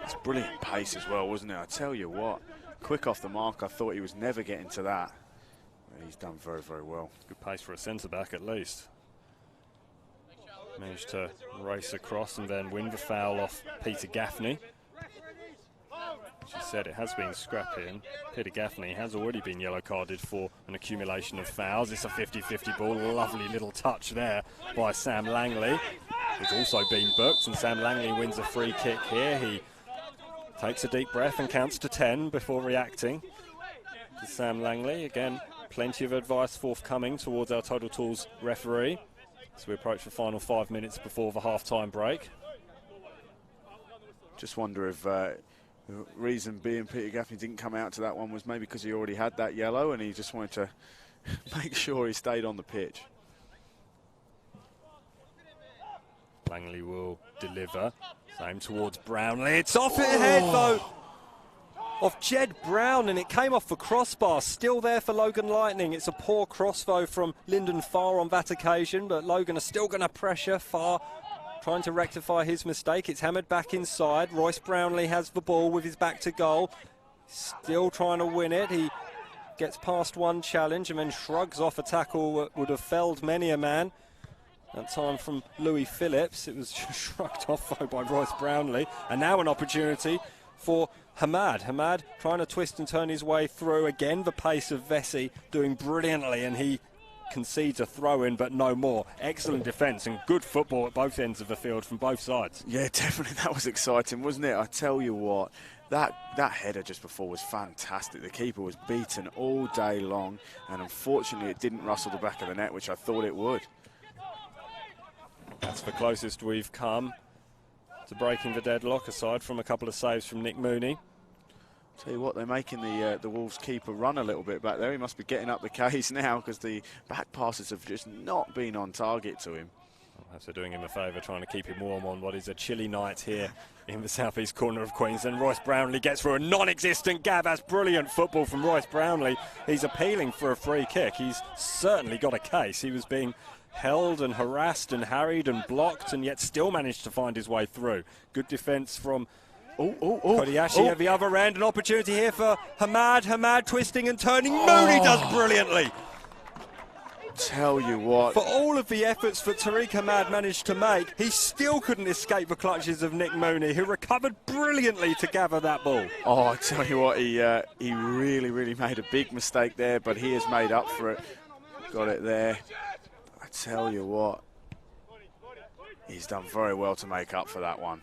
It's brilliant pace as well, wasn't it? I tell you what, quick off the mark. I thought he was never getting to that. He's done very, very well. Good pace for a centre-back at least. Managed to race across and then win the foul off Peter Gaffney. As you said, it has been scrappy, and Peter Gaffney has already been yellow carded for an accumulation of fouls. It's a 50-50 ball. Lovely little touch there by Sam Langley. It's also been booked, and Sam Langley wins a free kick here. He takes a deep breath and counts to 10 before reacting to Sam Langley. Again, plenty of advice forthcoming towards our Total Tools referee as we approach the final 5 minutes before the half-time break. Just wonder if the reason being Peter Gaffney didn't come out to that one was maybe because he already had that yellow and he just wanted to make sure he stayed on the pitch. Langley will deliver. Same towards Brownlee. It's off the head, though, of Jed Brown, and it came off the crossbar. Still there for Logan Lightning. It's a poor cross, though, from Lyndon Farr on that occasion, but Logan are still going to pressure. Farr trying to rectify his mistake. It's hammered back inside. Royce Brownlee has the ball with his back to goal. Still trying to win it. He gets past one challenge and then shrugs off a tackle that would have felled many a man. That time from Louis Phillips. It was shrugged off though by Royce Brownlee. And now an opportunity for Hamad. Hamad trying to twist and turn his way through. Again, the pace of Vesey doing brilliantly, and he concedes a throw-in, but no more. Excellent defence and good football at both ends of the field from both sides. Yeah, definitely. That was exciting, wasn't it? I tell you what, that header just before was fantastic. The keeper was beaten all day long, and unfortunately it didn't rustle the back of the net, which I thought it would. That's the closest we've come to breaking the deadlock, aside from a couple of saves from Nick Mooney. Tell you what, they're making the Wolves keeper run a little bit back there. He must be getting up the case now because the back passes have just not been on target to him. Perhaps they're doing him a favour, trying to keep him warm on what is a chilly night here in the southeast corner of Queensland. Royce Brownlee gets through a non-existent gap. That's brilliant football from Royce Brownlee. He's appealing for a free kick. He's certainly got a case. He was being held and harassed and harried and blocked, and yet still managed to find his way through. Good defence from Kodiashi at the other end. An opportunity here for Hamad. Hamad twisting and turning. Mooney does brilliantly. Tell you what, For all of the efforts that Tariq Hamad managed to make, he still couldn't escape the clutches of Nick Mooney, who recovered brilliantly to gather that ball. oh, I tell you what, he really, really made a big mistake there, but he has made up for it. Got it there. I tell you what, he's done very well to make up for that one.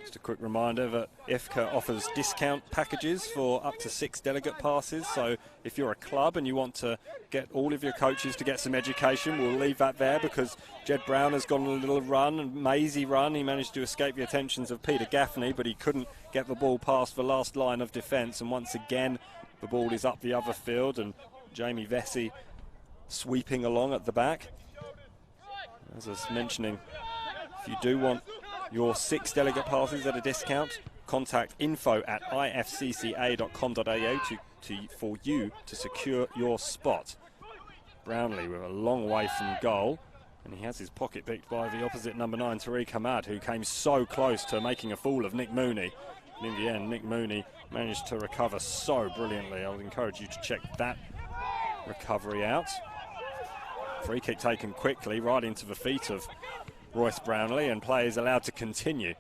Just a quick reminder that FQPL offers discount packages for up to 6 delegate passes. So if you're a club and you want to get all of your coaches to get some education, we'll leave that there because Jed Brown has gone on a little run, a mazy run. He managed to escape the attentions of Peter Gaffney, but he couldn't get the ball past the last line of defence. And once again, the ball is up the other field, and Jamie Vesey sweeping along at the back. As I was mentioning, if you do want your 6 delegate passes at a discount, contact info@ifcca.com.au for you to secure your spot. Brownlee with a long way from goal, and he has his pocket picked by the opposite number 9, Tariq Hamad, who came so close to making a fool of Nick Mooney. And in the end, Nick Mooney managed to recover so brilliantly. I would encourage you to check that recovery out. Free kick taken quickly right into the feet of Royce Brownlee, and play is allowed to continue.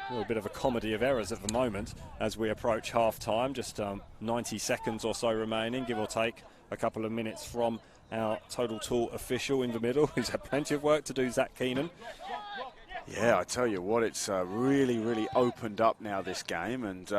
A little bit of a comedy of errors at the moment as we approach half-time. Just 90 seconds or so remaining, give or take a couple of minutes from our Total Tool official in the middle, who's had plenty of work to do, Zach Keenan. Yeah, I tell you what, it's really, really opened up now, this game, and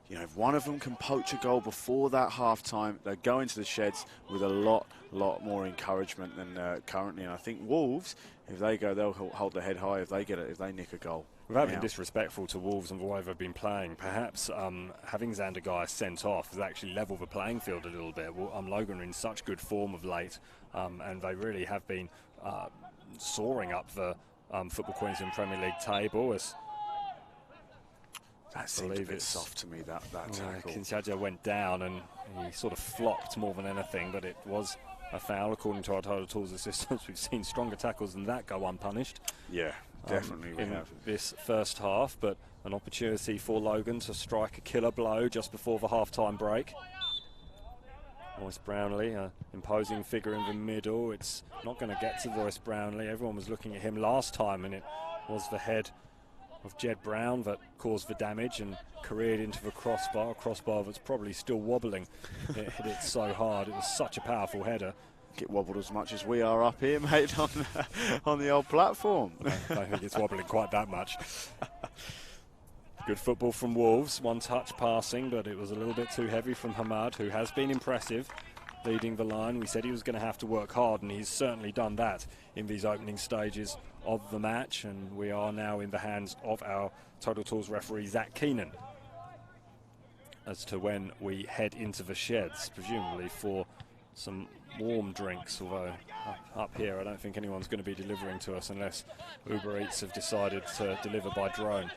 you know, if one of them can poach a goal before that half-time, they go into the sheds with a lot more encouragement than currently. And I think Wolves, if they go, they'll hold their head high if they get it, if they nick a goal. Without being disrespectful to Wolves and the way they've been playing, perhaps having Xander Guy sent off has actually levelled the playing field a little bit. Logan are in such good form of late, and they really have been soaring up the Football Queensland Premier League table. That seemed a bit soft to me, that tackle. Kinshasa went down and he sort of flopped more than anything, but it was a foul according to our Total Tools assistants. We've seen stronger tackles than that go unpunished. Yeah, definitely we in have. This first half, but an opportunity for Logan to strike a killer blow just before the half-time break. Royce Brownlee, an imposing figure in the middle. It's not going to get to Royce Brownlee. Everyone was looking at him last time, and it was the head of Jed Brown that caused the damage and careered into the crossbar. A crossbar that's probably still wobbling. It hit it so hard. It was such a powerful header. Get wobbled as much as we are up here, mate, on the old platform. I don't think it's wobbling quite that much. Good football from Wolves, one touch passing, but it was a little bit too heavy from Hamad, who has been impressive leading the line. We said he was going to have to work hard, and he's certainly done that in these opening stages of the match, and we are now in the hands of our Total Tools referee, Zach Keenan, as to when we head into the sheds, presumably for some warm drinks, although up here I don't think anyone's going to be delivering to us unless Uber Eats have decided to deliver by drone.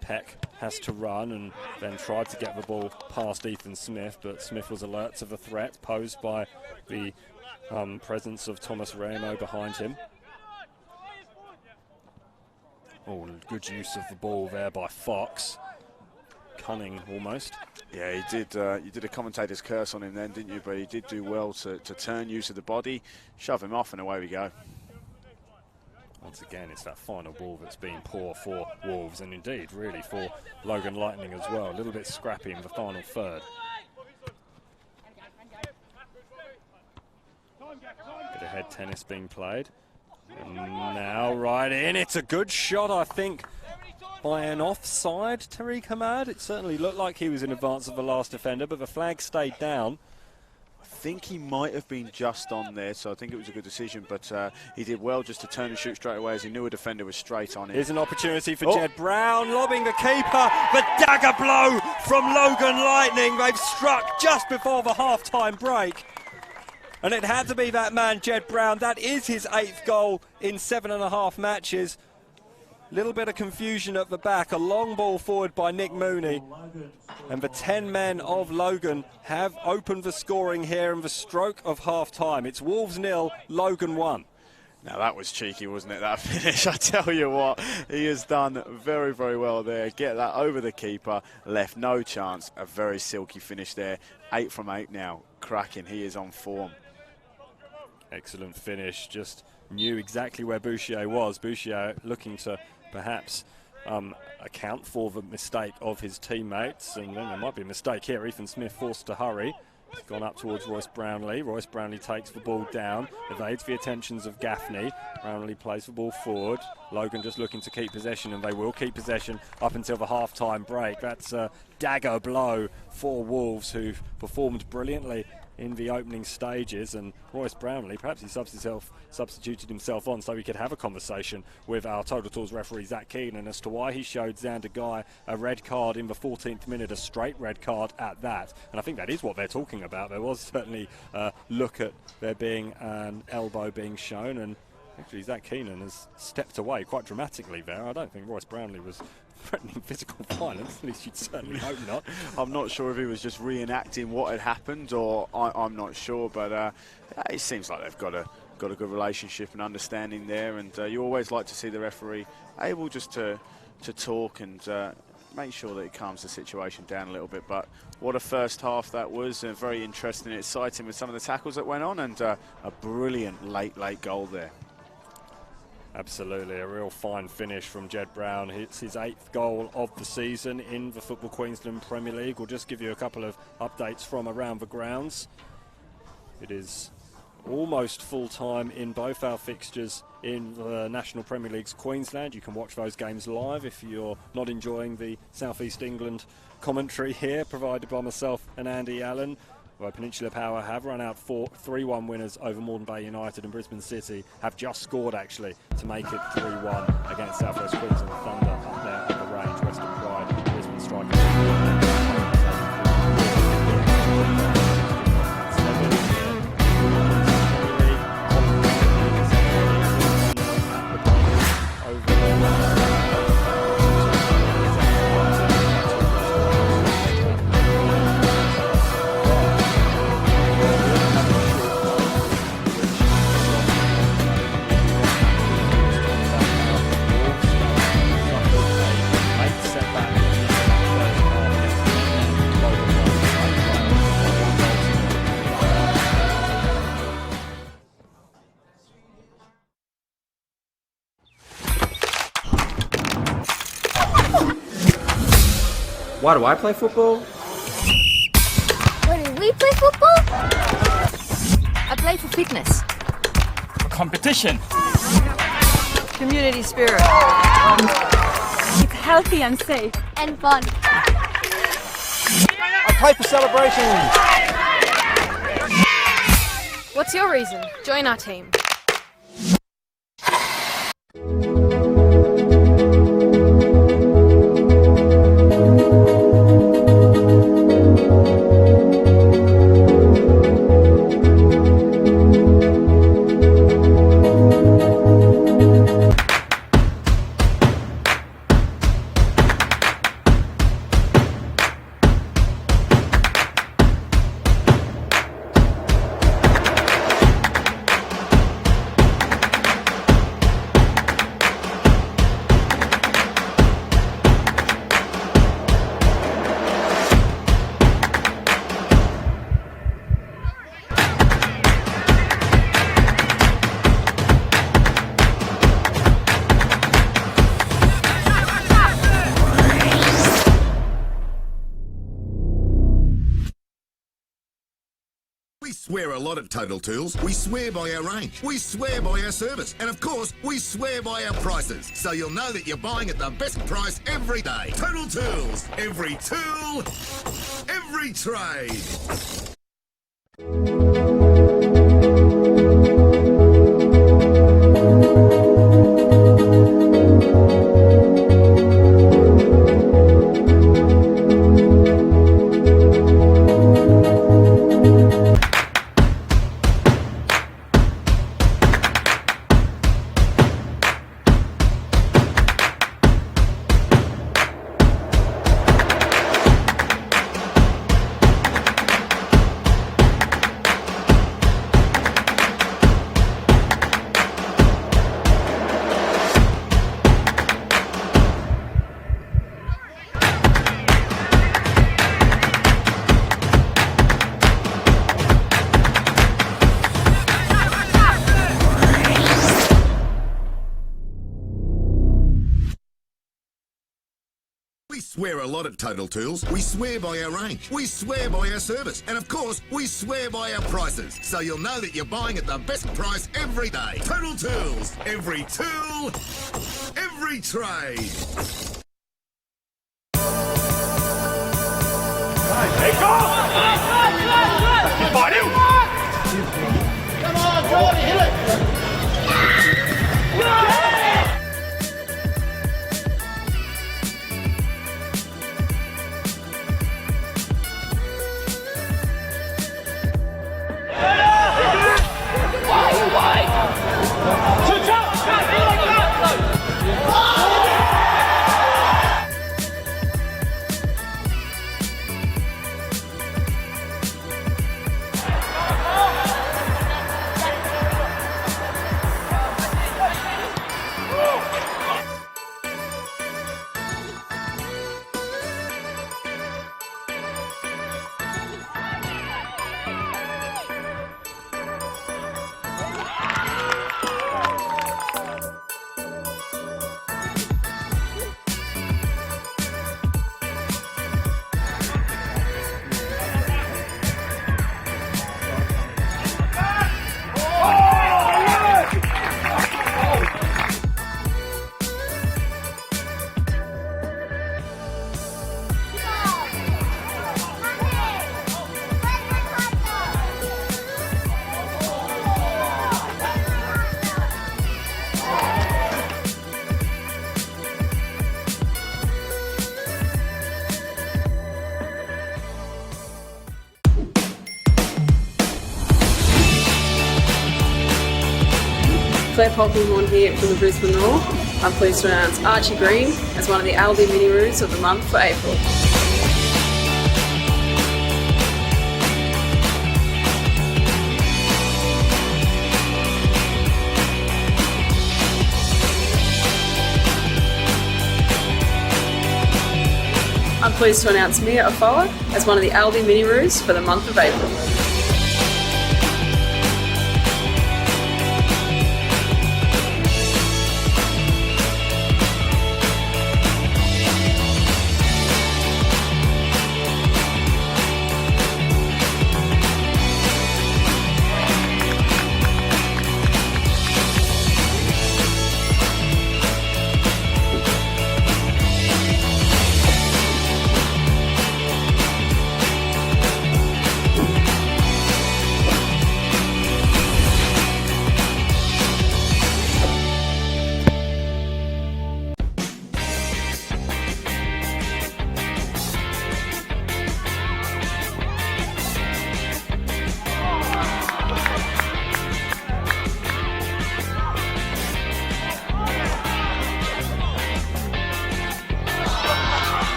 Peck has to run and then tried to get the ball past Ethan Smith, but Smith was alert to the threat posed by the presence of Thomas Ramo behind him. Oh, good use of the ball there by Fox. Cunning almost. Yeah, he did. You did a commentator's curse on him then, didn't you? But he did do well to turn use of the body, shove him off, and away we go. Once again, it's that final ball that's been poor for Wolves, and indeed, really, for Logan Lightning as well. A little bit scrappy in the final third. Bit of head tennis being played. And now right in. It's a good shot, I think, by an offside, Tariq Hamad. It certainly looked like he was in advance of the last defender, but the flag stayed down. I think he might have been just on there, so I think it was a good decision, but he did well just to turn and shoot straight away as he knew a defender was straight on him. Here's an opportunity for Jed Brown, lobbing the keeper. The dagger blow from Logan Lightning. They've struck just before the half-time break. And it had to be that man, Jed Brown. That is his 8th goal in 7.5 matches. Little bit of confusion at the back. A long ball forward by Nick Mooney. And the 10 men of Logan have opened the scoring here in the stroke of half-time. It's Wolves 0, Logan 1. Now that was cheeky, wasn't it, that finish? I tell you what, he has done very, very well there. Get that over the keeper, left no chance. A very silky finish there. 8 from 8 now. Cracking, he is on form. Excellent finish, just knew exactly where Bouchier was. Bouchier looking to perhaps account for the mistake of his teammates, and then there might be a mistake here. Ethan Smith forced to hurry. He's gone up towards Royce Brownlee. Royce Brownlee takes the ball down, evades the attentions of Gaffney. Brownlee plays the ball forward. Logan just looking to keep possession, and they will keep possession up until the half-time break. That's a dagger blow for Wolves, who've performed brilliantly in the opening stages, and Royce Brownlee, perhaps he substituted himself on so he could have a conversation with our Total Tools referee Zach Keenan as to why he showed Xander Guy a red card in the 14th minute, a straight red card at that. And I think that is what they're talking about. There was certainly a look at there being an elbow being shown, and actually Zach Keenan has stepped away quite dramatically there. I don't think Royce Brownlee was threatening physical violence, at least you'd certainly hope not. I'm not sure if he was just reenacting what had happened, or I'm not sure, but it seems like they've got a good relationship and understanding there, and you always like to see the referee able just to talk and make sure that it calms the situation down a little bit. But what a first half that was, very interesting and exciting with some of the tackles that went on, and a brilliant late goal there. Absolutely, a real fine finish from Jed Brown. It's his 8th goal of the season in the Football Queensland Premier League. We'll just give you a couple of updates from around the grounds. It is almost full-time in both our fixtures in the National Premier League's Queensland. You can watch those games live if you're not enjoying the South East England commentary here, provided by myself and Andy Allen. Well, Peninsula Power have run out 3-1 winners over Moreton Bay United, and Brisbane City have just scored actually to make it 3-1 against South West Queensland Thunder up there at the range. Western Pride, Brisbane Strikers. Why do I play football? Why do we play football? I play for fitness. For competition. Community spirit. It's healthy and safe. And fun. I play for celebrations. What's your reason? Join our team. We swear a lot at Total Tools. We swear by our range. We swear by our service. And of course, we swear by our prices. So you'll know that you're buying at the best price every day. Total Tools. Every tool, every trade. We swear a lot at Total Tools. We swear by our range. We swear by our service. And of course, we swear by our prices. So you'll know that you're buying at the best price every day. Total Tools. Every tool, every trade. Take off! Come on, Jordan, hit it! Claire Polkinghorn here from the Brisbane Roar. I'm pleased to announce Archie Green as one of the Aldi Mini Roos of the month for April. I'm pleased to announce Mia Afoa as one of the Aldi Mini Roos for the month of April.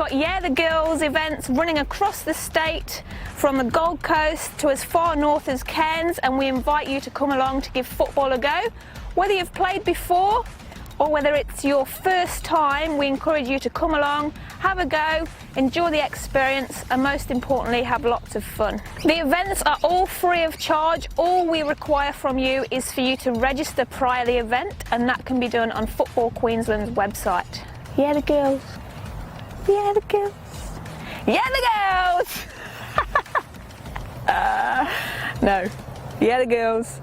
got Yeah the Girls events running across the state from the Gold Coast to as far north as Cairns, and we invite you to come along to give football a go. Whether you've played before or whether it's your first time, we encourage you to come along, have a go, enjoy the experience, and most importantly, have lots of fun. The events are all free of charge. All we require from you is for you to register prior to the event, and that can be done on Football Queensland's website. Yeah, the girls. Yeah, the girls. Yeah, the girls! No. Yeah, the girls.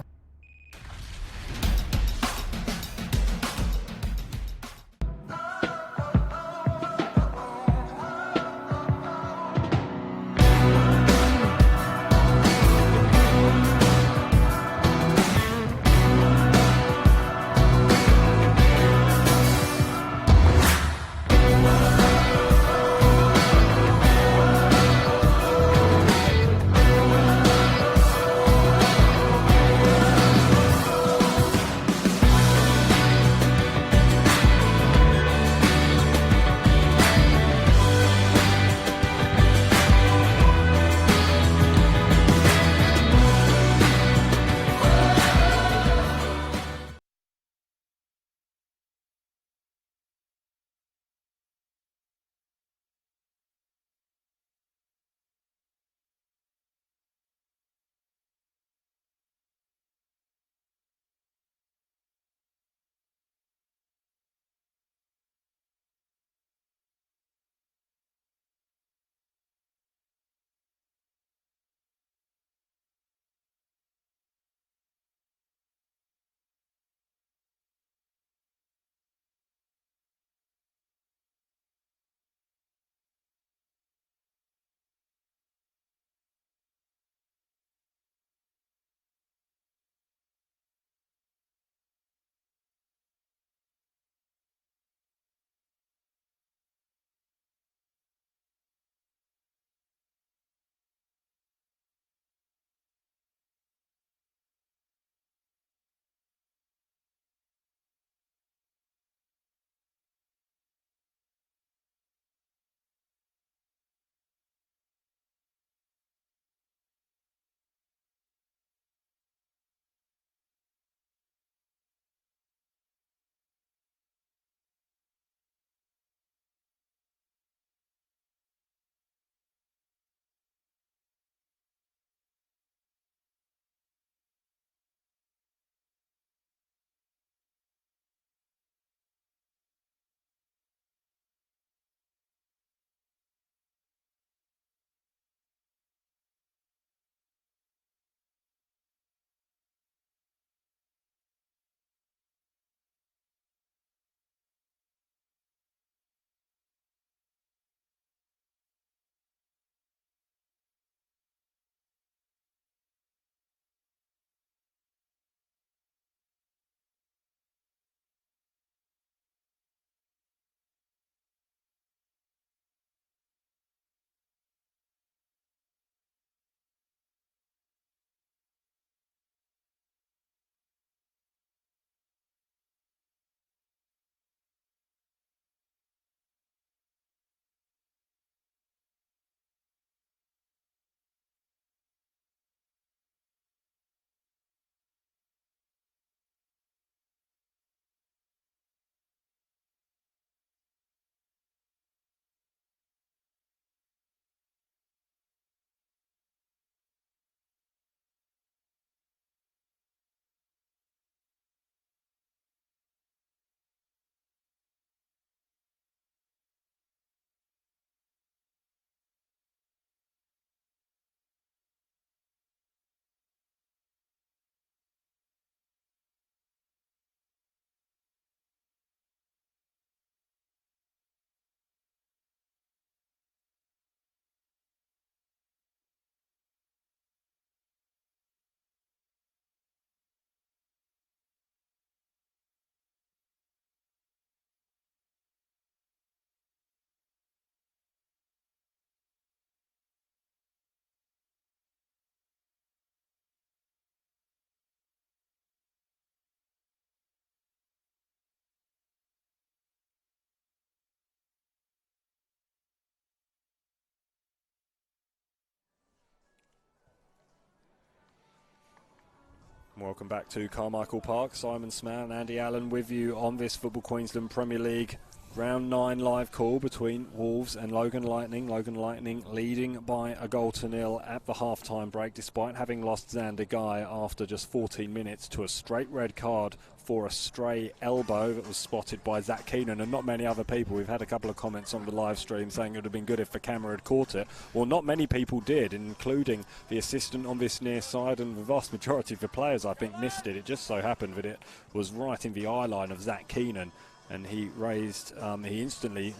Welcome back to Carmichael Park. Simon Smatt and Andy Allen with you on this Football Queensland Premier League Round 9 live call between Wolves and Logan Lightning. Logan Lightning leading by a goal to nil at the half-time break, despite having lost Xander Guy after just 14 minutes to a straight red card for a stray elbow that was spotted by Zach Keenan and not many other people. We've had a couple of comments on the live stream saying it would have been good if the camera had caught it. Well, not many people did, including the assistant on this near side, and the vast majority of the players, I think, missed it. It just so happened that it was right in the eye line of Zach Keenan, and he raised, he instantly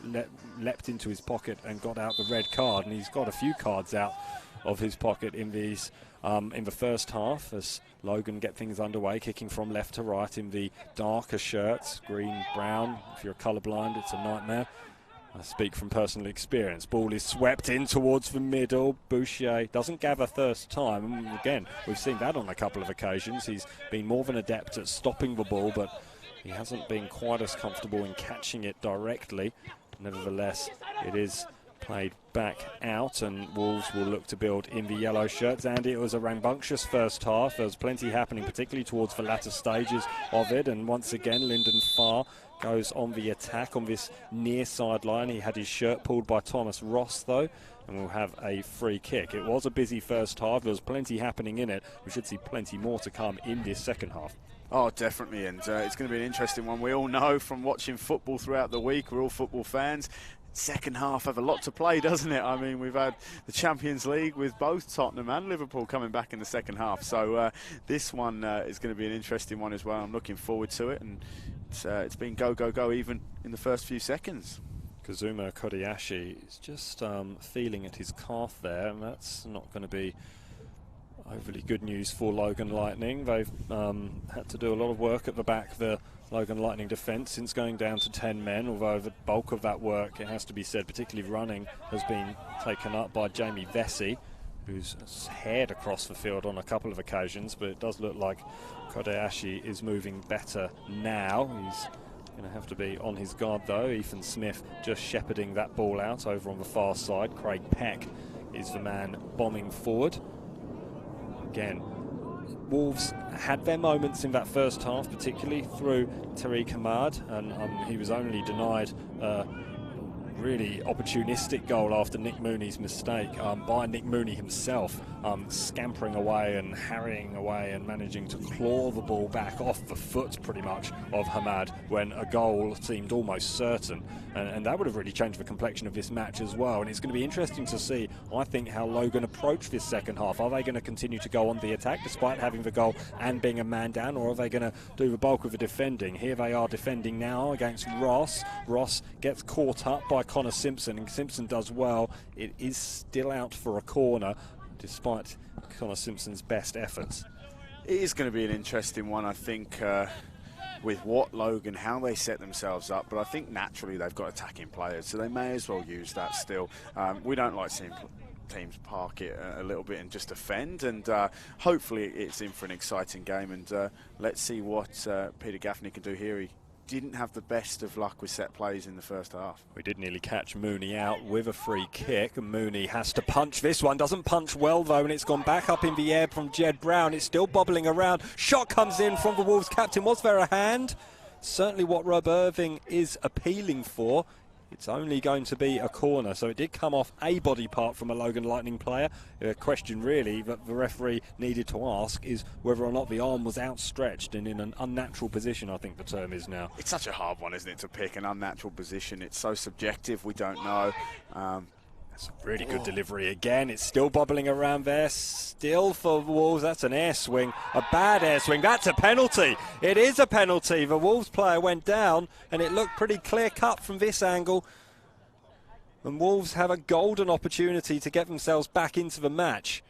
leapt into his pocket and got out the red card, and he's got a few cards out of his pocket in these in the first half as Logan get things underway, kicking from left to right in the darker shirts, green, brown. If you're colourblind, it's a nightmare. I speak from personal experience. Ball is swept in towards the middle. Boucher doesn't gather first time. And again, we've seen that on a couple of occasions. He's been more than adept at stopping the ball, but he hasn't been quite as comfortable in catching it directly. Nevertheless, it is played back out, and Wolves will look to build in the yellow shirts. Andy, it was a rambunctious first half. There was plenty happening, particularly towards the latter stages of it. And once again, Lyndon Farr goes on the attack on this near sideline. He had his shirt pulled by Thomas Ross, though, and we'll have a free kick. It was a busy first half. There was plenty happening in it. We should see plenty more to come in this second half. Oh, definitely, and it's going to be an interesting one. We all know from watching football throughout the week, we're all football fans. Second half have a lot to play, doesn't it? I mean, we've had the Champions League with both Tottenham and Liverpool coming back in the second half. So this one is going to be an interesting one as well. I'm looking forward to it, and it's been go, go, go even in the first few seconds. Kazuma Kodayashi is just feeling at his calf there, and that's not going to be overly good news for Logan Lightning. They've had to do a lot of work at the back, the Logan Lightning defence, since going down to 10 men, although the bulk of that work, it has to be said, particularly running, has been taken up by Jamie Vesey, who's haired across the field on a couple of occasions, but it does look like Kodayashi is moving better now. He's going to have to be on his guard, though. Ethan Smith just shepherding that ball out over on the far side. Craig Peck is the man bombing forward. Again, Wolves had their moments in that first half, particularly through Tariq Ahmad, and he was only denied really opportunistic goal after Nick Mooney's mistake by Nick Mooney himself, scampering away and harrying away and managing to claw the ball back off the foot pretty much of Hamad when a goal seemed almost certain, and that would have really changed the complexion of this match as well. And it's going to be interesting to see, I think, how Logan approach this second half. Are they going to continue to go on the attack despite having the goal and being a man down, or are they going to do the bulk of the defending? Here they are defending now against Ross. Ross gets caught up by Connor Simpson, and Simpson does well. It is still out for a corner despite Connor Simpson's best efforts. It is going to be an interesting one, I think, with what Logan, how they set themselves up, but I think naturally they've got attacking players, so they may as well use that still. We don't like seeing teams park it a little bit and just defend, and hopefully it's in for an exciting game, and let's see what Peter Gaffney can do here. He didn't have the best of luck with set plays in the first half. We did nearly catch Mooney out with a free kick, and Mooney has to punch this one. Doesn't punch well, though, and it's gone back up in the air from Jed Brown. It's still bobbling around. Shot comes in from the Wolves captain. Was there a hand? Certainly what Rob Irving is appealing for. It's only going to be a corner, so it did come off a body part from a Logan Lightning player. A question really that the referee needed to ask is whether or not the arm was outstretched and in an unnatural position, I think the term is now. It's such a hard one, isn't it, to pick an unnatural position. It's so subjective, we don't know. That's a really good delivery again. It's still bobbling around there. Still for Wolves. That's an air swing. A bad air swing. That's a penalty. It is a penalty. The Wolves player went down, and it looked pretty clear-cut from this angle. And Wolves have a golden opportunity to get themselves back into the match.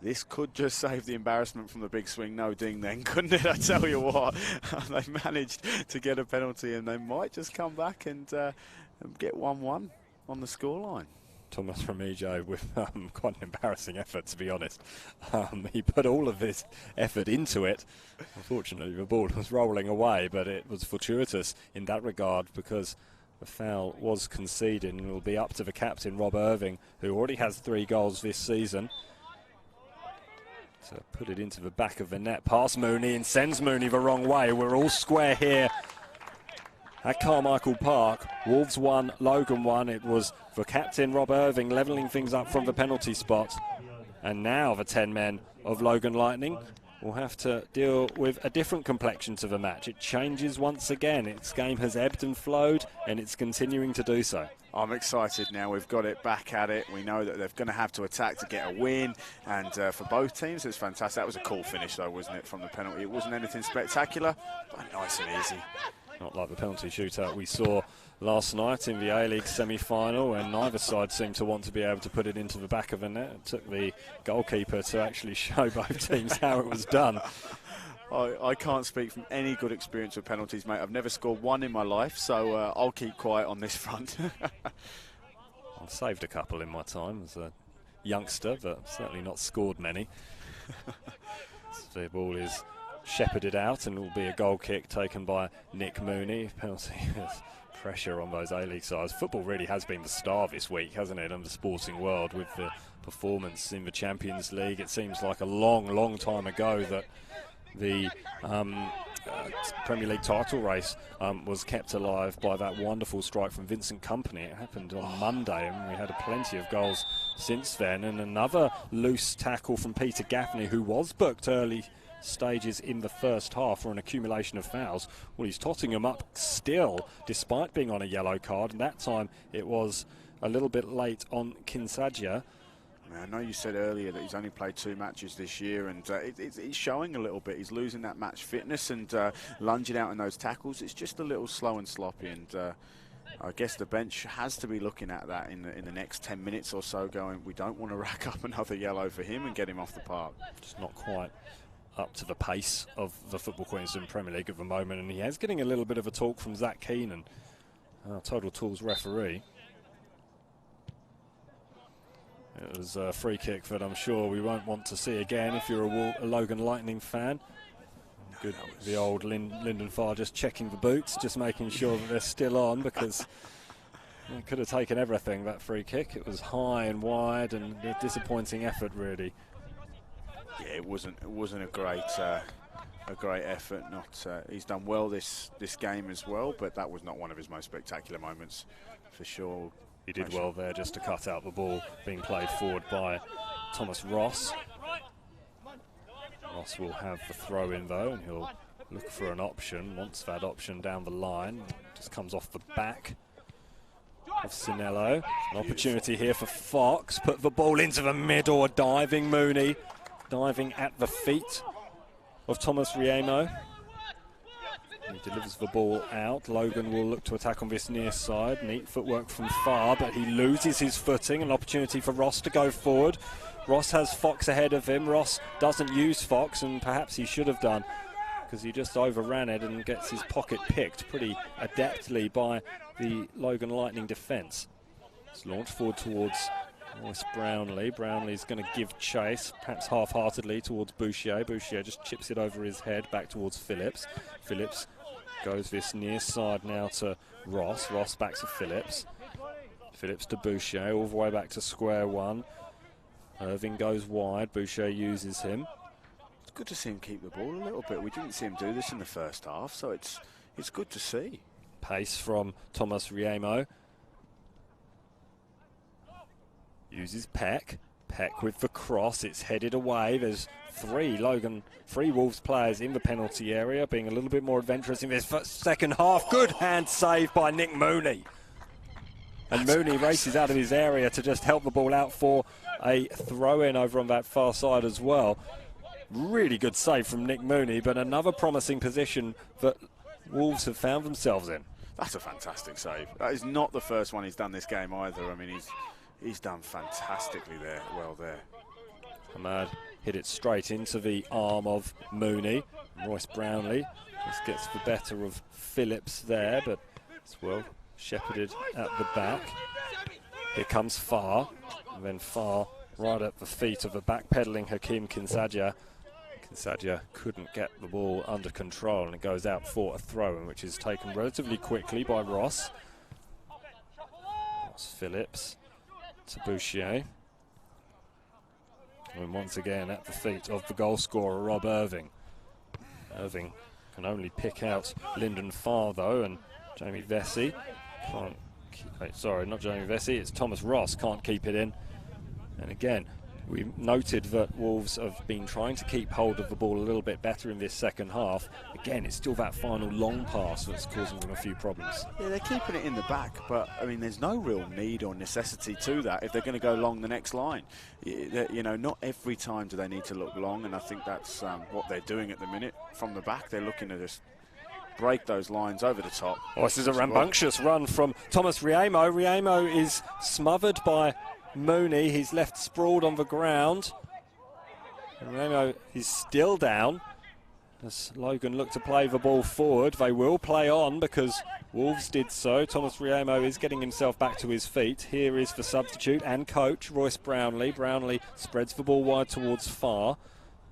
This could just save the embarrassment from the big swing, no ding then, couldn't it? I tell you what, they managed to get a penalty, and they might just come back and get 1-1 on the scoreline. Thomas Remijo with quite an embarrassing effort, to be honest. He put all of his effort into it. Unfortunately, the ball was rolling away, but it was fortuitous in that regard because the foul was conceded, and it will be up to the captain, Rob Irving, who already has 3 goals this season, to put it into the back of the net. Past Mooney and sends Mooney the wrong way. We're all square here at Carmichael Park. Wolves 1, Logan 1. It was for captain Rob Irving levelling things up from the penalty spot. And now the 10 men of Logan Lightning will have to deal with a different complexion to the match. It changes once again. Its game has ebbed and flowed, and it's continuing to do so. I'm excited now. We've got it back at it. We know that they're going to have to attack to get a win. And for both teams, it's fantastic. That was a cool finish, though, wasn't it, from the penalty? It wasn't anything spectacular, but nice and easy. Not like the penalty shootout we saw last night in the A-League semi-final, and neither side seemed to want to be able to put it into the back of the net. It took the goalkeeper to actually show both teams how it was done. I can't speak from any good experience with penalties, mate. I've never scored one in my life, so I'll keep quiet on this front. I've saved a couple in my time as a youngster, but certainly not scored many. So the ball is shepherded out and will be a goal kick taken by Nick Mooney. Penalty. Pressure on those A-League sides. Football really has been the star this week, hasn't it, of the sporting world with the performance in the Champions League. It seems like a long time ago that the Premier League title race was kept alive by that wonderful strike from Vincent Kompany. It happened on Monday, and we had plenty of goals since then. And another loose tackle from Peter Gaffney, who was booked early stages in the first half for an accumulation of fouls. Well, he's totting him up still, despite being on a yellow card, and that time it was a little bit late on Kinsaja. I know you said earlier that he's only played 2 matches this year, and it's showing a little bit. He's losing that match fitness and lunging out in those tackles. It's just a little slow and sloppy, and I guess the bench has to be looking at that in the next 10 minutes or so, going, we don't want to rack up another yellow for him and get him off the park. Just not quite up to the pace of the Football Queensland Premier League at the moment, and he is getting a little bit of a talk from Zach Keenan, our Total Tools referee. It was a free kick that I'm sure we won't want to see again if you're a Logan Lightning fan. Good, the old Lyndon Farr just checking the boots, just making sure that they're still on, because it could have taken everything, that free kick. It was high and wide and a disappointing effort, really. Yeah, it wasn't a great effort. He's done well this game as well, but that was not one of his most spectacular moments, for sure. He did well there just to cut out the ball being played forward by Thomas Ross. Ross will have the throw in though, and he'll look for an option. Wants that option down the line. Just comes off the back of Sinello. An opportunity here for Fox. Put the ball into the middle. Diving Mooney. Diving at the feet of Thomas Riemo. He delivers the ball out. Logan will look to attack on this near side. Neat footwork from Farr, but he loses his footing. An opportunity for Ross to go forward. Ross has Fox ahead of him. Ross doesn't use Fox, and perhaps he should have done, because he just overran it and gets his pocket picked pretty adeptly by the Logan Lightning defence. It's launched forward towards Royce Brownlee. Brownlee's going to give chase, perhaps half-heartedly, towards Boucher. Boucher just chips it over his head back towards Phillips. Phillips goes this near side now to Ross. Ross back to Phillips. Phillips to Boucher, all the way back to square one. Irving goes wide. Boucher uses him. It's good to see him keep the ball a little bit. We didn't see him do this in the first half, so it's good to see. Pace from Thomas Riemo. Uses Peck. Peck with the cross. It's headed away. There's three Wolves players in the penalty area, being a little bit more adventurous in this second half. Good hand save by Nick Mooney. And Mooney races out of his area to just help the ball out for a throw-in over on that far side as well. Really good save from Nick Mooney, but another promising position that Wolves have found themselves in. That's a fantastic save. That is not the first one he's done this game either. I mean, he's done fantastically there. Well there. Ahmad hit it straight into the arm of Mooney. Royce Brownlee just gets the better of Phillips there, but it's well shepherded at the back. Here comes Farr, and then Farr right at the feet of the backpedaling Hakeem Kinsaja. Kinsaja couldn't get the ball under control, and it goes out for a throw-in, which is taken relatively quickly by Ross. That's Phillips to Boucher. And once again at the feet of the goal scorer, Rob Irving. Irving can only pick out Lyndon Farr, though, and Jamie Vesey can't. Sorry, not Jamie Vesey, it's Thomas Ross can't keep it in. And again, we noted that Wolves have been trying to keep hold of the ball a little bit better in this second half. Again, it's still that final long pass that's causing them a few problems. Yeah, they're keeping it in the back, but I mean, there's no real need or necessity to that if they're going to go long the next line. You know, not every time do they need to look long, and I think that's what they're doing at the minute. From the back, they're looking to just break those lines over the top. Oh, this is a rambunctious run from Thomas Riemo. Riemo is smothered by Mooney. He's left sprawled on the ground. Riemo is still down. As Logan look to play the ball forward, they will play on because Wolves did so. Thomas Riemo is getting himself back to his feet. Here is the substitute and coach, Royce Brownlee. Brownlee spreads the ball wide towards Farr.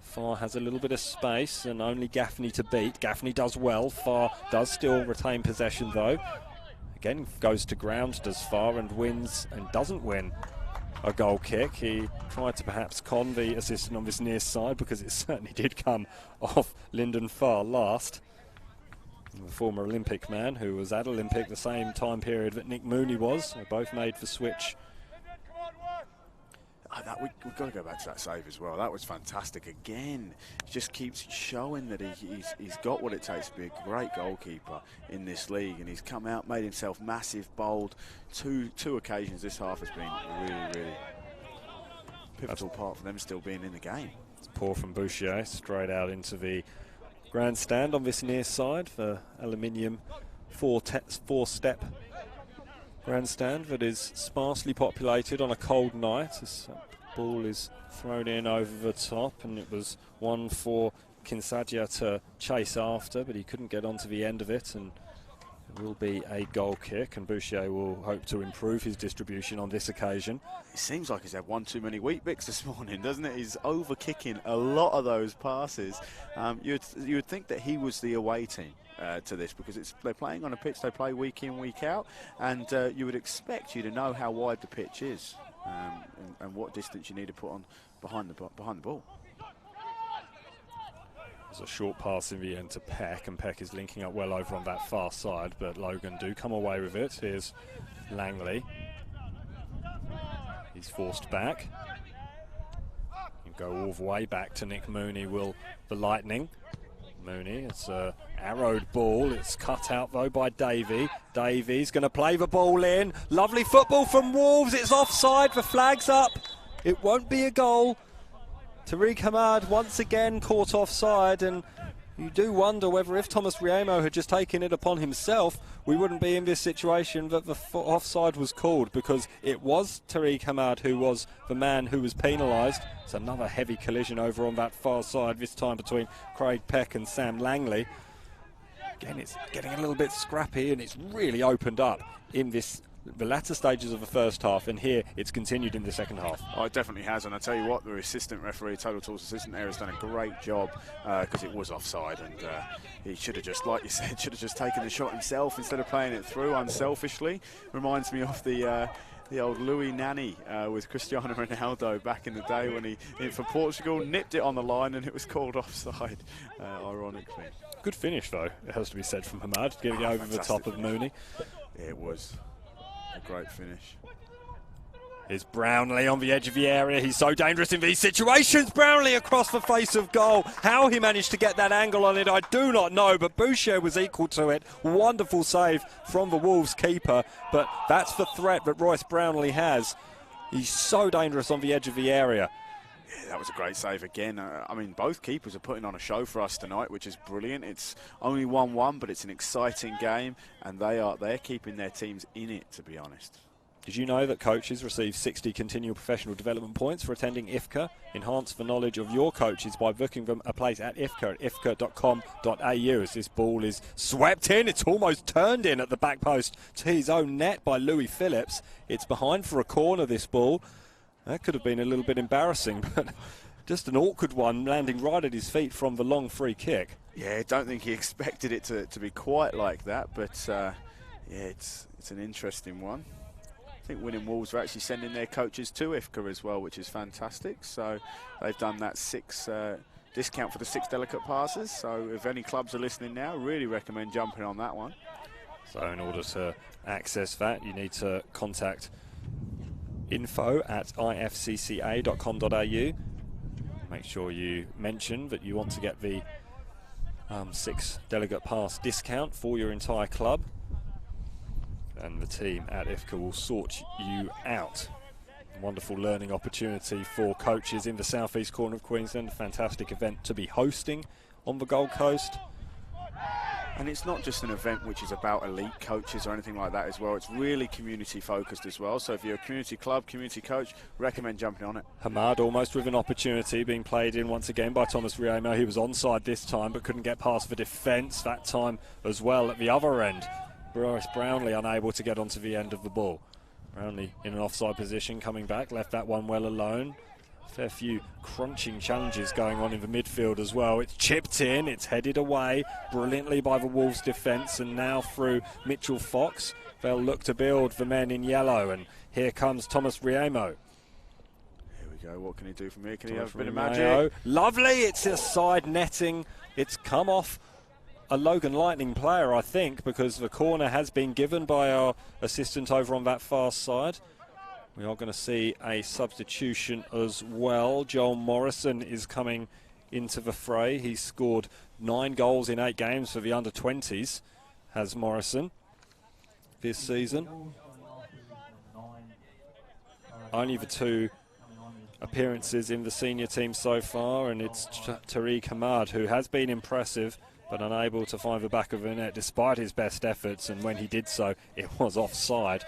Farr has a little bit of space and only Gaffney to beat. Gaffney does well. Farr does still retain possession, though. Again, goes to ground, does Farr, and wins and doesn't win a goal kick. He tried to perhaps con the assistant on this near side because it certainly did come off Lyndon Farr last. The former Olympic man who was at Olympic the same time period that Nick Mooney was. They both made the switch. We've got to go back to that save as well. That was fantastic. Again, he just keeps showing that he's got what it takes to be a great goalkeeper in this league, and he's come out, made himself massive, bold. Two occasions this half has been really pivotal part for them still being in the game. It's poor from Boucher, straight out into the grandstand on this near side for aluminium four-step grandstand that is sparsely populated on a cold night. This ball is thrown in over the top, and it was one for Kinsadia to chase after, but he couldn't get onto the end of it, and it will be a goal kick, and Boucher will hope to improve his distribution on this occasion. It seems like he's had one too many wheat bix this morning, doesn't it? He's over-kicking a lot of those passes. You would think that he was the away team to this, because they're playing on a pitch they play week in, week out, and you would expect you to know how wide the pitch is and what distance you need to put on behind the ball. There's a short pass in the end to Peck, and Peck is linking up well over on that far side, but Logan do come away with it. Here's Langley. He's forced back. You go all the way back to Nick Mooney, will the Lightning. Mooney, it's a arrowed ball. It's cut out, though, by Davey. Davey's going to play the ball in. Lovely football from Wolves. It's offside. The flag's up. It won't be a goal. Tariq Hamad once again caught offside, and you do wonder whether if Thomas Riemo had just taken it upon himself, we wouldn't be in this situation that the offside was called, because it was Tariq Hamad who was the man who was penalised. It's another heavy collision over on that far side, this time between Craig Peck and Sam Langley. Again, it's getting a little bit scrappy, and it's really opened up in the latter stages of the first half, and here it's continued in the second half. Oh, it definitely has, and I tell you what, the assistant referee, Total Tools assistant there, has done a great job, because it was offside, and he should have just, like you said, taken the shot himself instead of playing it through unselfishly. Reminds me of the old Louis Nani with Cristiano Ronaldo back in the day when he, for Portugal, nipped it on the line and it was called offside, ironically. Good finish, though, it has to be said, from Hamad, getting over the top of Mooney. Yeah, it was a great finish. Here's Brownlee on the edge of the area. He's so dangerous in these situations. Brownlee across the face of goal. How he managed to get that angle on it, I do not know, but Boucher was equal to it. Wonderful save from the Wolves keeper, but that's the threat that Royce Brownlee has. He's so dangerous on the edge of the area. Yeah, that was a great save again. I mean, both keepers are putting on a show for us tonight, which is brilliant. It's only 1-1, but it's an exciting game, and they're keeping their teams in it, to be honest. Did you know that coaches receive 60 continual professional development points for attending IFCA? Enhance the knowledge of your coaches by booking them a place at IFCA at ifca.com.au. As this ball is swept in, it's almost turned in at the back post to his own net by Louis Phillips. It's behind for a corner, this ball. That could have been a little bit embarrassing, but just an awkward one, landing right at his feet from the long free kick. Yeah, I don't think he expected it to be quite like that, but yeah, it's an interesting one. I think Winning Wolves are actually sending their coaches to IFCA as well, which is fantastic. So they've done that discount for the 6 delegate passes. So if any clubs are listening now, really recommend jumping on that one. So in order to access that, you need to contact info@ifcca.com.au. Make sure you mention that you want to get the 6 delegate pass discount for your entire club, and the team at IFCA will sort you out. A wonderful learning opportunity for coaches in the southeast corner of Queensland. A fantastic event to be hosting on the Gold Coast. And it's not just an event which is about elite coaches or anything like that as well. It's really community focused as well. So if you're a community club, community coach, recommend jumping on it. Hamad almost with an opportunity, being played in once again by Thomas Riemo. He was onside this time but couldn't get past the defence that time as well at the other end. Boris Brownlee unable to get onto the end of the ball. Brownlee in an offside position, coming back, left that one well alone. Fair few crunching challenges going on in the midfield as well. It's chipped in, it's headed away brilliantly by the Wolves defence, and now through Mitchell Fox. They'll look to build the men in yellow, and here comes Thomas Riemo. Here we go, what can he do from here? Can he have a bit of magic? Lovely, it's a side netting. It's come off a Logan Lightning player, I think, because the corner has been given by our assistant over on that far side. We are going to see a substitution as well. Joel Morrison is coming into the fray. He's scored 9 goals in 8 games for the under-20s, has Morrison, this season. Only the 2 appearances in the senior team so far, and it's Tariq Hamad, who has been impressive but unable to find the back of the net despite his best efforts, and when he did so, it was offside.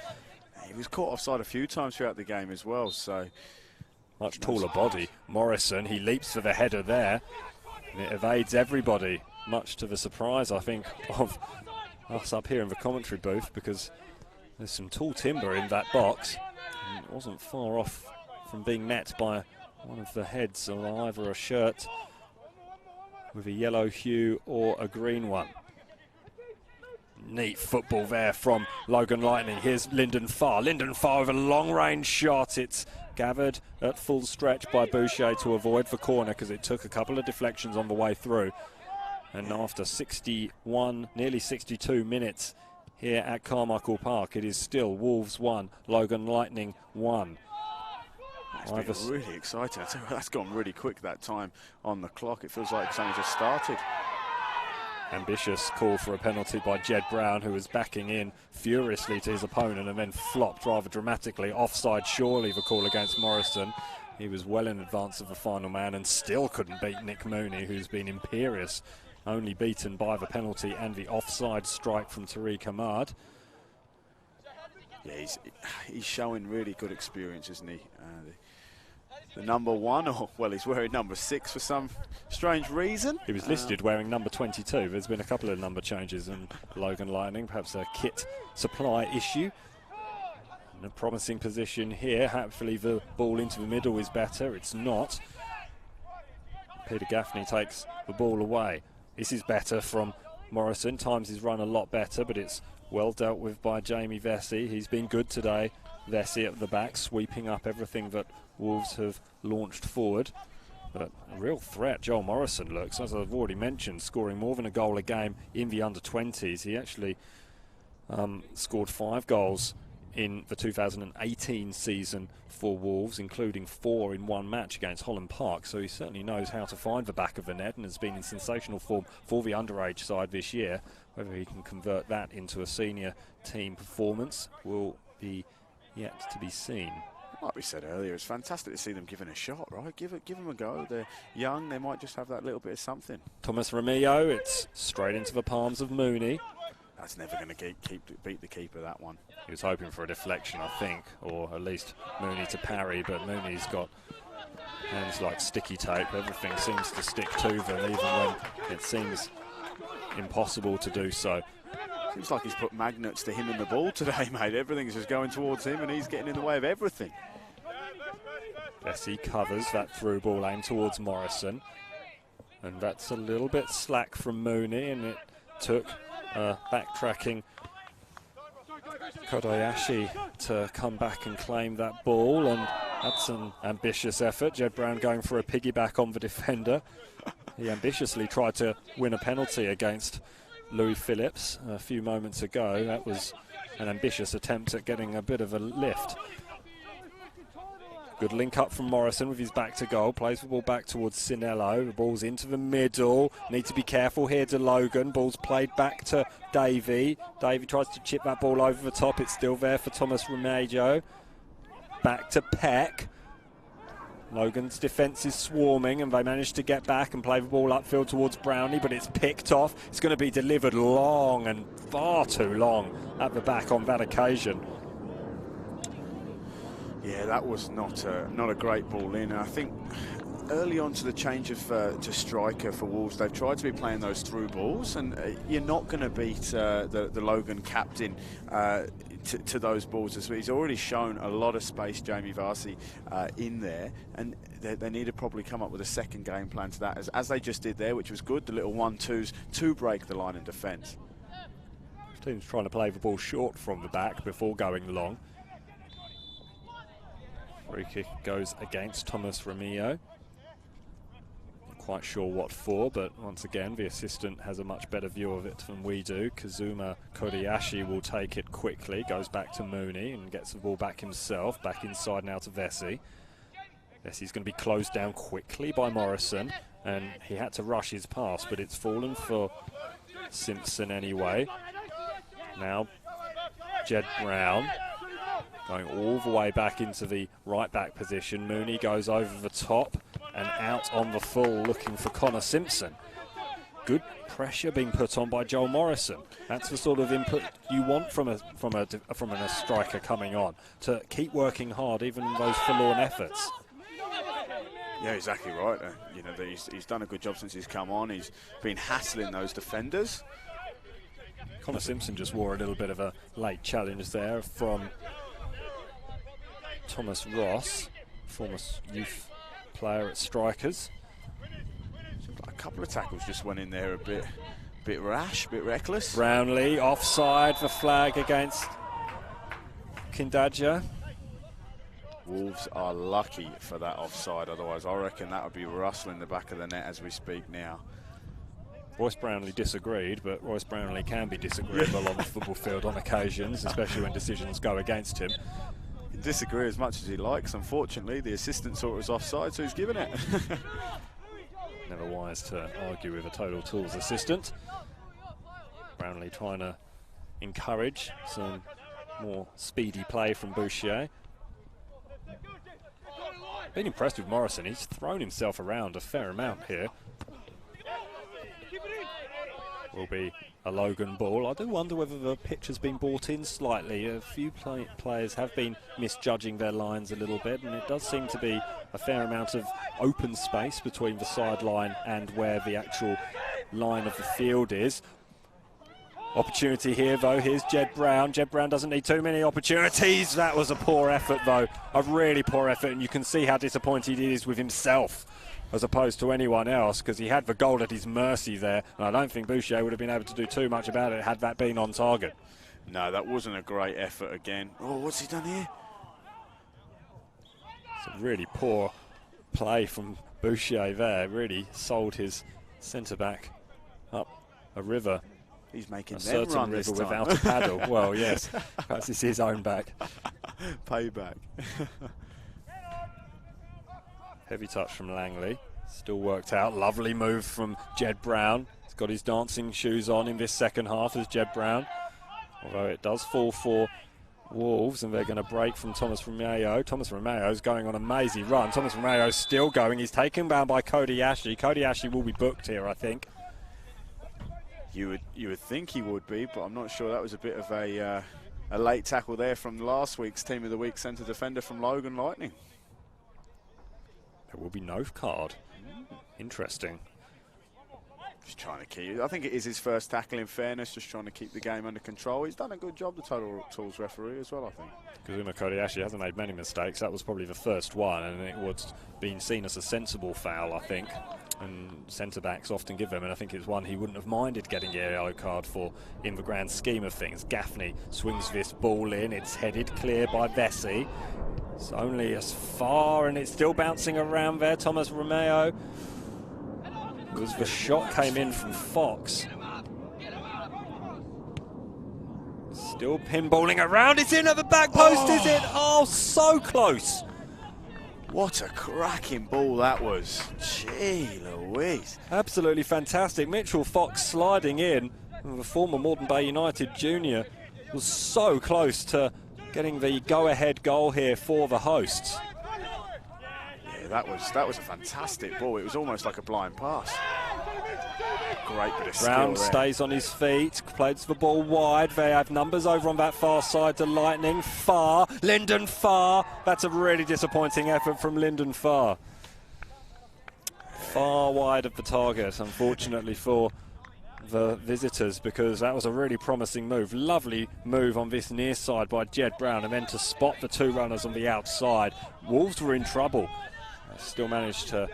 He was caught offside a few times throughout the game as well, so... Much taller body. Morrison, he leaps for the header there, and it evades everybody, much to the surprise, I think, of us up here in the commentary booth, because there's some tall timber in that box, and it wasn't far off from being met by one of the heads of either a shirt with a yellow hue or a green one. Neat football there from Logan Lightning. Here's Lyndon Farr. Lyndon Farr with a long-range shot. It's gathered at full stretch by Boucher to avoid the corner because it took a couple of deflections on the way through. And after 61, nearly 62 minutes here at Carmichael Park, it is still Wolves 1, Logan Lightning 1. It's been really exciting. That's gone really quick, that time on the clock. It feels like it's only just started. Ambitious call for a penalty by Jed Brown, who was backing in furiously to his opponent and then flopped rather dramatically. Offside surely, the call against Morrison. He was well in advance of the final man and still couldn't beat Nick Mooney, who's been imperious, only beaten by the penalty and the offside strike from Tariq Hamad. Yeah, he's showing really good experience, isn't he? The number 1, or well, he's wearing number 6 for some strange reason. He was listed wearing number 22. There's been a couple of number changes in Logan Lightning, perhaps a kit supply issue. In a promising position here. Hopefully the ball into the middle is better. It's not. Peter Gaffney takes the ball away. This is better from Morrison. Times his run a lot better, but it's well dealt with by Jamie Vesey. He's been good today. Vesey at the back, sweeping up everything that Wolves have launched forward. But a real threat, Joel Morrison looks, as I've already mentioned, scoring more than a goal a game in the under-20s. He actually scored 5 goals in the 2018 season for Wolves, including 4 in 1 match against Holland Park. So he certainly knows how to find the back of the net and has been in sensational form for the underage side this year. Whether he can convert that into a senior team performance will be yet to be seen. Like we said earlier, it's fantastic to see them giving a shot, right? Give them a go. They're young, they might just have that little bit of something. Thomas Romeo, it's straight into the palms of Mooney. That's never going to beat the keeper, that one. He was hoping for a deflection, I think, or at least Mooney to parry, but Mooney's got hands like sticky tape. Everything seems to stick to them, even when it seems impossible to do so. Seems like he's put magnets to him and the ball today, mate. Everything's just going towards him and he's getting in the way of everything. Vesey covers that through ball aimed towards Morrison. And that's a little bit slack from Mooney, and it took backtracking Kodayashi to come back and claim that ball, and that's an ambitious effort. Jed Brown going for a piggyback on the defender. He ambitiously tried to win a penalty against Louis Phillips a few moments ago. That was an ambitious attempt at getting a bit of a lift. Good link up from Morrison with his back to goal. Plays the ball back towards Sinello. The ball's into the middle. Need to be careful here to Logan. Ball's played back to Davey. Davey tries to chip that ball over the top. It's still there for Thomas Remejo. Back to Peck. Logan's defence is swarming, and they manage to get back and play the ball upfield towards Brownlee, but it's picked off. It's going to be delivered long, and far too long at the back on that occasion. Yeah, that was not a great ball in. And I think early on to the change of to striker for Wolves, they've tried to be playing those through balls, and you're not going to beat the Logan captain to those balls. He's already shown a lot of space, Jamie Varsi, in there, and they need to probably come up with a second game plan to that, as they just did there, which was good, the little 1-2s to break the line in defence. Team's trying to play the ball short from the back before going long. Free kick goes against Thomas Remillo. Not quite sure what for, but once again the assistant has a much better view of it than we do. Kazuma Kodayashi will take it quickly, goes back to Mooney and gets the ball back himself, back inside now to Vesey. Vessey's going to be closed down quickly by Morrison, and he had to rush his pass, but it's fallen for Simpson anyway. Now Jed Brown going all the way back into the right back position. Mooney goes over the top and out on the full, looking for Connor Simpson. Good pressure being put on by Joel Morrison. That's the sort of input you want from a striker coming on, to keep working hard even in those forlorn efforts. Yeah, exactly right. You know, he's done a good job since he's come on. He's been hassling those defenders. Connor Simpson just wore a little bit of a late challenge there from Thomas Ross, former youth player at Strikers. A couple of tackles just went in there a bit rash, a bit reckless. Brownlee offside, the flag against Kindaja. Wolves are lucky for that offside, otherwise I reckon that would be rustling the back of the net as we speak now. Royce Brownlee disagreed, but Royce Brownlee can be disagreeable on the football field on occasions, especially when decisions go against him. He can disagree as much as he likes. Unfortunately, the assistant saw it was offside, so he's given it. Never wise to argue with a Total Tools assistant. Brownlee trying to encourage some more speedy play from Bouchier. Been impressed with Morrison. He's thrown himself around a fair amount here. Will be a Logan ball. I do wonder whether the pitch has been brought in slightly. A few players have been misjudging their lines a little bit, and it does seem to be a fair amount of open space between the sideline and where the actual line of the field is. Opportunity here, though. Here's Jed Brown. Jed Brown doesn't need too many opportunities. That was a poor effort, though. A really poor effort, and you can see how disappointed he is with himself as opposed to anyone else, because he had the goal at his mercy there, and I don't think Bouchier would have been able to do too much about it had that been on target. No, that wasn't a great effort again. Oh, what's he done here? It's a really poor play from Bouchier there. Really sold his centre-back up a river. He's making a them certain run river this time. without a paddle. Well, yes, perhaps it's his own back. Payback. Heavy touch from Langley. Still worked out. Lovely move from Jed Brown. He's got his dancing shoes on in this second half as Jed Brown. Although it does fall for Wolves, and they're going to break from Thomas Romeo. Thomas Romeo's going on a mazy run. Thomas Romeo's still going. He's taken down by Kodayashi. Kodayashi will be booked here, I think. You would think he would be, but I'm not sure. That was a bit of a late tackle there from last week's Team of the Week centre defender from Logan Lightning. There will be no card. Interesting. Just trying to keep. I think it is his first tackle, in fairness, just trying to keep the game under control. He's done a good job, the Total Tools referee, as well, I think. Kazuma Kodayashi hasn't made many mistakes. That was probably the first one, and it was being seen as a sensible foul, I think. And centre-backs often give them, and I think it's one he wouldn't have minded getting a yellow card for in the grand scheme of things. Gaffney swings this ball in. It's headed clear by Vesey. It's only as far, and it's still bouncing around there. Thomas Romeo. Because the shot came in from Fox. Still pinballing around. It's in at the back post, is it? Oh, so close. What a cracking ball that was. Gee Louise. Absolutely fantastic. Mitchell Fox sliding in. The former Moreton Bay United junior was so close to getting the go-ahead goal here for the hosts. That was a fantastic ball. It was almost like a blind pass. Great bit of skill Brown there. stays on his feet, plays the ball wide. They have numbers over on that far side to Lightning. Farr, Lyndon Farr. That's a really disappointing effort from Lyndon Farr. Far wide of the target, unfortunately for the visitors, because that was a really promising move. Lovely move on this near side by Jed Brown, and then to spot the two runners on the outside. Wolves were in trouble. Still managed to...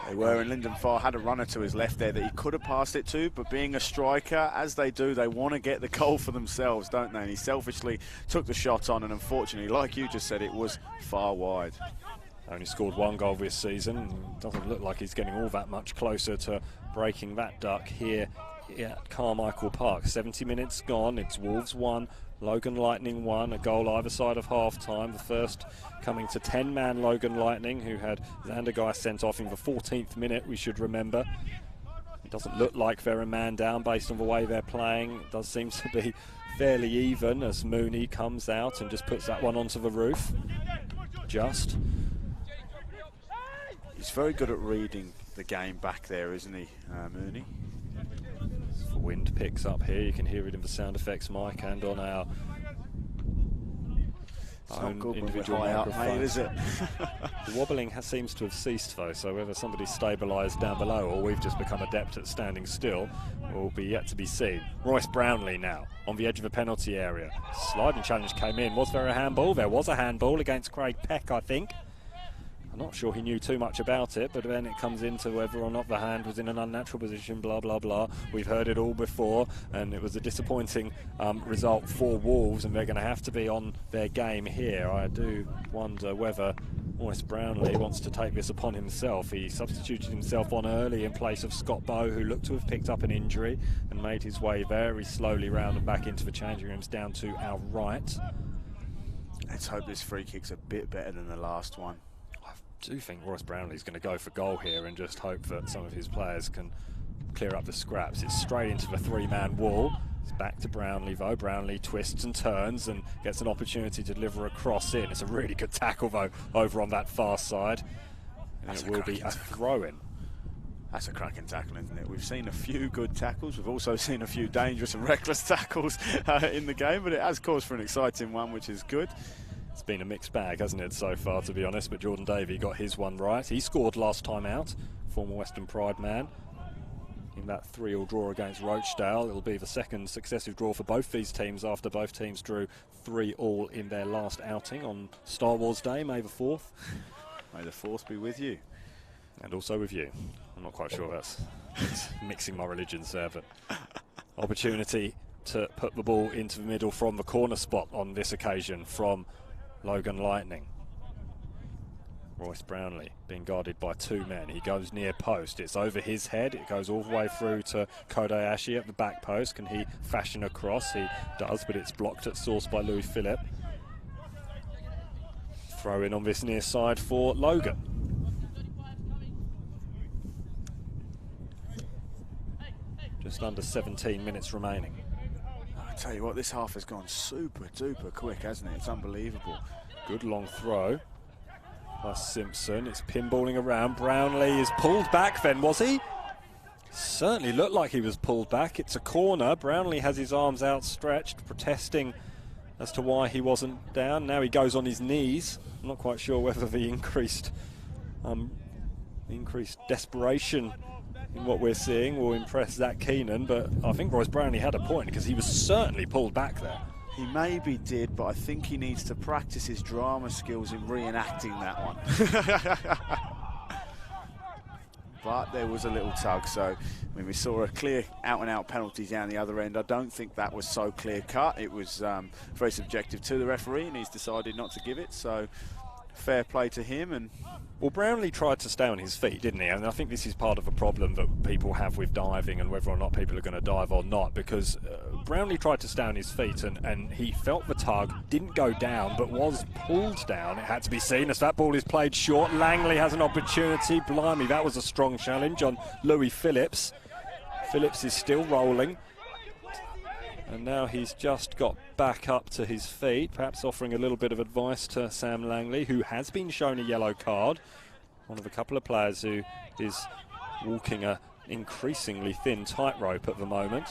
They were, and Lyndon Farr had a runner to his left there that he could have passed it to, but being a striker, as they do, they want to get the goal for themselves, don't they? And he selfishly took the shot on, and unfortunately, like you just said, it was far wide. Only scored one goal this season. Doesn't look like he's getting all that much closer to breaking that duck here at Carmichael Park. 70 minutes gone. It's Wolves 1, Logan Lightning 1. A goal either side of half-time. The first coming to 10-man Logan Lightning, who had Xander Guy sent off in the 14th minute, we should remember. It doesn't look like they're a man down based on the way they're playing. It does seem to be fairly even as Mooney comes out and just puts that one onto the roof. Just. He's very good at reading the game back there, isn't he, Mooney? The wind picks up here. You can hear it in the sound effects mic and on our own individual microphone. Is it? The wobbling seems to have ceased, though, so whether somebody's stabilised down below or we've just become adept at standing still will be yet to be seen. Royce Brownlee now on the edge of the penalty area. Sliding challenge came in. Was there a handball? There was a handball against Craig Peck, I think. I'm not sure he knew too much about it, but then it comes into whether or not the hand was in an unnatural position, blah, blah, blah. We've heard it all before, and it was a disappointing result for Wolves, and they're going to have to be on their game here. I do wonder whether Royce Brownlee wants to take this upon himself. He substituted himself on early in place of Scott Bowe, who looked to have picked up an injury, and made his way very slowly round and back into the changing rooms down to our right. Let's hope this free kick's a bit better than the last one. I do think Royce Brownlee's going to go for goal here and just hope that some of his players can clear up the scraps. It's straight into the three-man wall. It's back to Brownlee, though. Brownlee twists and turns and gets an opportunity to deliver a cross in. It's a really good tackle, though, over on that far side. And it will be a throw-in. That's a cracking tackle, isn't it? We've seen a few good tackles. We've also seen a few dangerous and reckless tackles in the game, but it has caused for an exciting one, which is good. It's been a mixed bag, hasn't it, so far, to be honest, but Jordan Davey got his one right. He scored last time out, former Western Pride man, in that 3-3 draw against Rochdale. It'll be the second successive draw for both these teams after both teams drew 3-3 in their last outing on Star Wars Day, May the 4th. May the 4th be with you. And also with you. I'm not quite sure that's mixing my religions there, but opportunity to put the ball into the middle from the corner spot on this occasion from Logan Lightning. Royce Brownlee being guarded by two men. He goes near post. It's over his head. It goes all the way through to Kodayashi at the back post. Can he fashion a cross? He does, but it's blocked at source by Louis Phillip. Throw in on this near side for Logan. Just under 17 minutes remaining. I tell you what, this half has gone super duper quick, hasn't it? It's unbelievable. Good long throw by Simpson. It's pinballing around. Brownlee is pulled back then, was he? Certainly looked like he was pulled back. It's a corner. Brownlee has his arms outstretched, protesting as to why he wasn't down. Now he goes on his knees. I'm not quite sure whether the increased desperation in what we're seeing will impress Zach Keenan, but I think Royce Brownlee had a point because he was certainly pulled back there. He maybe did, but I think he needs to practice his drama skills in reenacting that one. But there was a little tug, so when we saw a clear out-and-out penalty down the other end, I don't think that was so clear-cut. It was very subjective to the referee, and he's decided not to give it, so fair play to him. And well, Brownlee tried to stay on his feet, didn't he? And I think this is part of a problem that people have with diving and whether or not people are going to dive or not, because Brownlee tried to stay on his feet and he felt the tug, didn't go down, but was pulled down. It had to be seen as that ball is played short. Langley has an opportunity. Blimey, that was a strong challenge on Louis Phillips. Phillips is still rolling. And now he's just got back up to his feet, perhaps offering a little bit of advice to Sam Langley, who has been shown a yellow card. One of a couple of players who is walking a increasingly thin tightrope at the moment.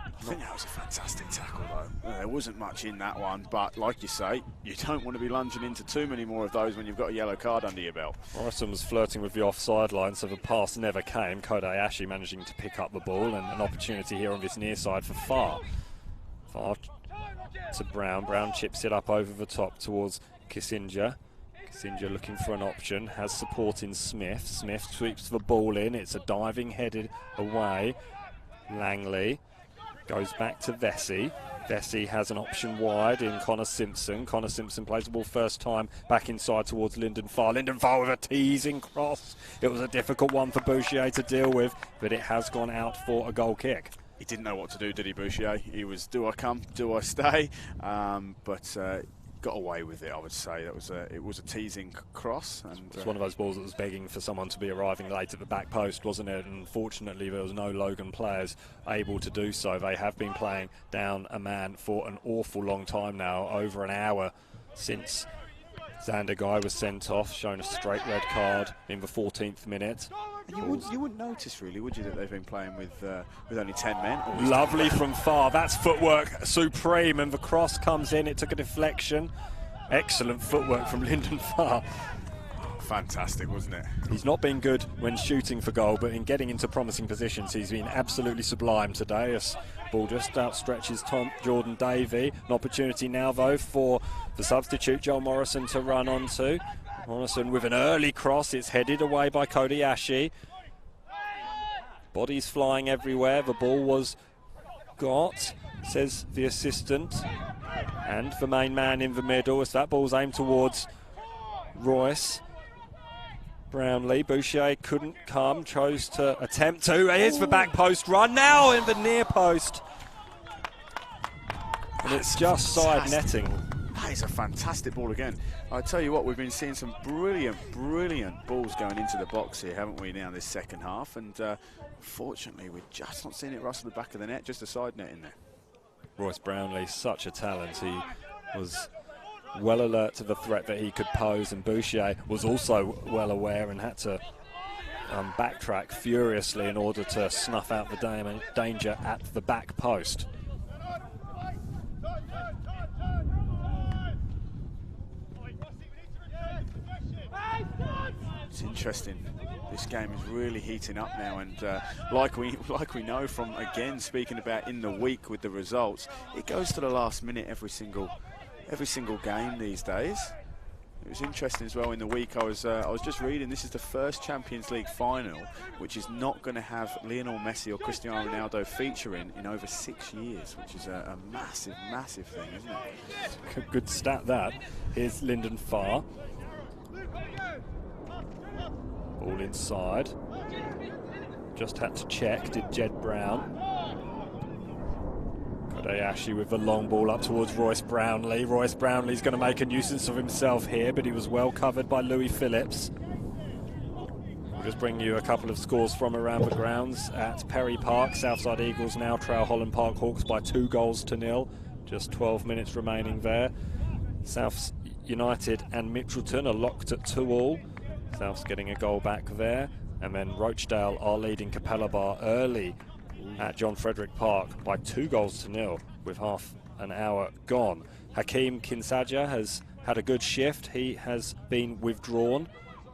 I think that was a fantastic tackle, though. There wasn't much in that one, but like you say, you don't want to be lunging into too many more of those when you've got a yellow card under your belt. Morrison was flirting with the offside line, so the pass never came. Kodayashi managing to pick up the ball, and an opportunity here on this near side for Far. Far to Brown. Brown chips it up over the top towards Kissinger. Kissinger looking for an option, has support in Smith. Smith sweeps the ball in. It's a diving headed away. Langley goes back to Vesey. Vesey has an option wide in Connor Simpson. Connor Simpson plays the ball first time back inside towards Lyndon Farr. Lyndon Farr with a teasing cross. It was a difficult one for Bouchier to deal with, but it has gone out for a goal kick. He didn't know what to do, did he, Bouchier? He was, do I come, do I stay? But got away with it, I would say. It was a teasing cross. And it's one of those balls that was begging for someone to be arriving late at the back post, wasn't it? And unfortunately, there was no Logan players able to do so. They have been playing down a man for an awful long time now, over an hour since Xander Guy was sent off, shown a straight red card in the 14th minute. And you wouldn't notice, really, would you, that they've been playing with only 10 men? Lovely from Far. That's footwork supreme, and the cross comes in. It took a deflection. Excellent footwork from Lyndon Farr. Fantastic, wasn't it? He's not been good when shooting for goal, but in getting into promising positions, he's been absolutely sublime today. As ball just outstretches Jordan Davey. An opportunity now, though, for the substitute, Joel Morrison, to run onto. Morrison with an early cross. It's headed away by Kodayashi. Bodies flying everywhere. The ball was got, says the assistant. And the main man in the middle, as that ball's aimed towards Royce Brownlee. Bouchier couldn't come, chose to attempt to. Here's the back post run now in the near post. And it's just side netting. That is a fantastic ball again. I tell you what, we've been seeing some brilliant balls going into the box here, haven't we, now this second half? And fortunately, we're just not seeing it rustle the back of the net, just a side net in there. Royce Brownlee, such a talent. He was well alert to the threat that he could pose, and Bouchier was also well aware and had to backtrack furiously in order to snuff out the danger at the back post. It's interesting. This game is really heating up now, and like we know from, again, speaking about in the week with the results, it goes to the last minute every single game these days. It was interesting as well in the week. I was just reading, this is the first Champions League final which is not going to have Lionel Messi or Cristiano Ronaldo featuring in over 6 years, which is a massive thing, isn't it? Good stat that. Here's Lyndon Farr. Ball inside. Just had to check, did Jed Brown. Kodayashi with the long ball up towards Royce Brownlee. Royce Brownlee's going to make a nuisance of himself here, but he was well covered by Louis Phillips. We'll just bring you a couple of scores from around the grounds at Perry Park. Southside Eagles now trail Holland Park Hawks by 2-0. Just 12 minutes remaining there. Souths United and Mitchelton are locked at 2-2. South's getting a goal back there, and then Rochdale are leading Capella Bar early at John Frederick Park by 2-0 with half an hour gone. Hakeem Kinsaja has had a good shift. He has been withdrawn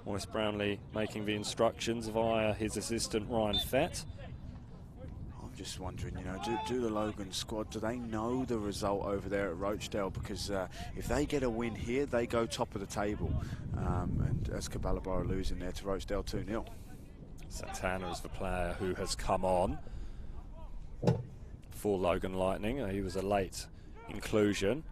Royce Brownlee making the instructions via his assistant Ryan Fett. I'm just wondering, you know, do the Logan squad, do they know the result over there at Rochdale? Because if they get a win here, they go top of the table. And as Cabalaba are losing there to Rochdale 2-0. Santana is the player who has come on for Logan Lightning. He was a late inclusion.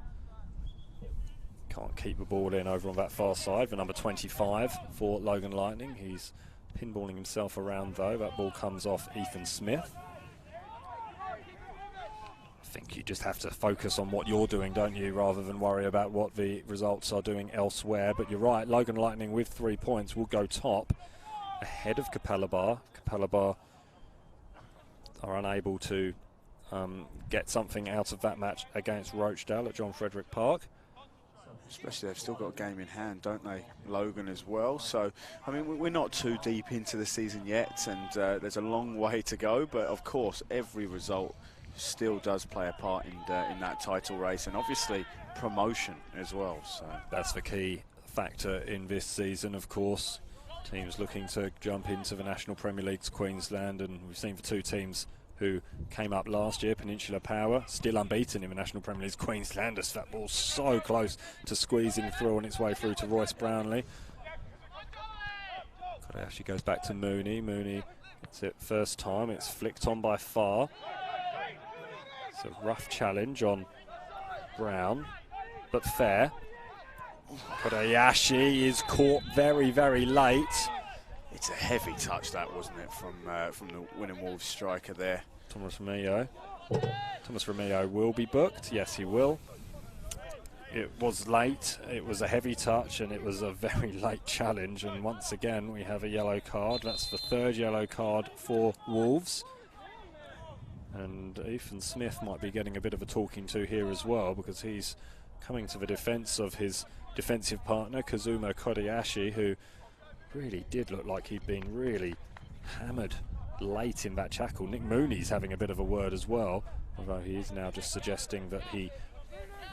Can't keep the ball in over on that far side. The number 25 for Logan Lightning. He's pinballing himself around though. That ball comes off Ethan Smith. I think you just have to focus on what you're doing, don't you, rather than worry about what the results are doing elsewhere. But you're right, Logan Lightning with 3 points will go top ahead of Capalaba. Capalaba are unable to get something out of that match against Rochdale at John Frederick Park. Especially they've still got a game in hand, don't they, Logan as well? So, I mean, we're not too deep into the season yet, and there's a long way to go. But of course, every result still does play a part in that title race, and obviously promotion as well. So that's the key factor in this season, of course. Teams looking to jump into the National Premier League's Queensland, and we've seen the 2 teams who came up last year, Peninsula Power, still unbeaten in the National Premier League's Queenslanders. That ball's so close to squeezing through on its way through to Royce Brownlee. Kodayashi goes back to Mooney. Mooney, it's it first time, it's flicked on by Farr. It's a rough challenge on Brown, but fair. Kodayashi is caught very, very late. It's a heavy touch, that, wasn't it, from the winning Wolves striker there. Thomas Romeo. Thomas Romeo will be booked. Yes, he will. It was late. It was a heavy touch, and it was a very late challenge. And once again, we have a yellow card. That's the 3rd yellow card for Wolves. And Ethan Smith might be getting a bit of a talking to here as well, because he's coming to the defence of his defensive partner, Kazuma Kodayashi, who really did look like he'd been really hammered late in that tackle. Nick Mooney's having a bit of a word as well, although he is now just suggesting that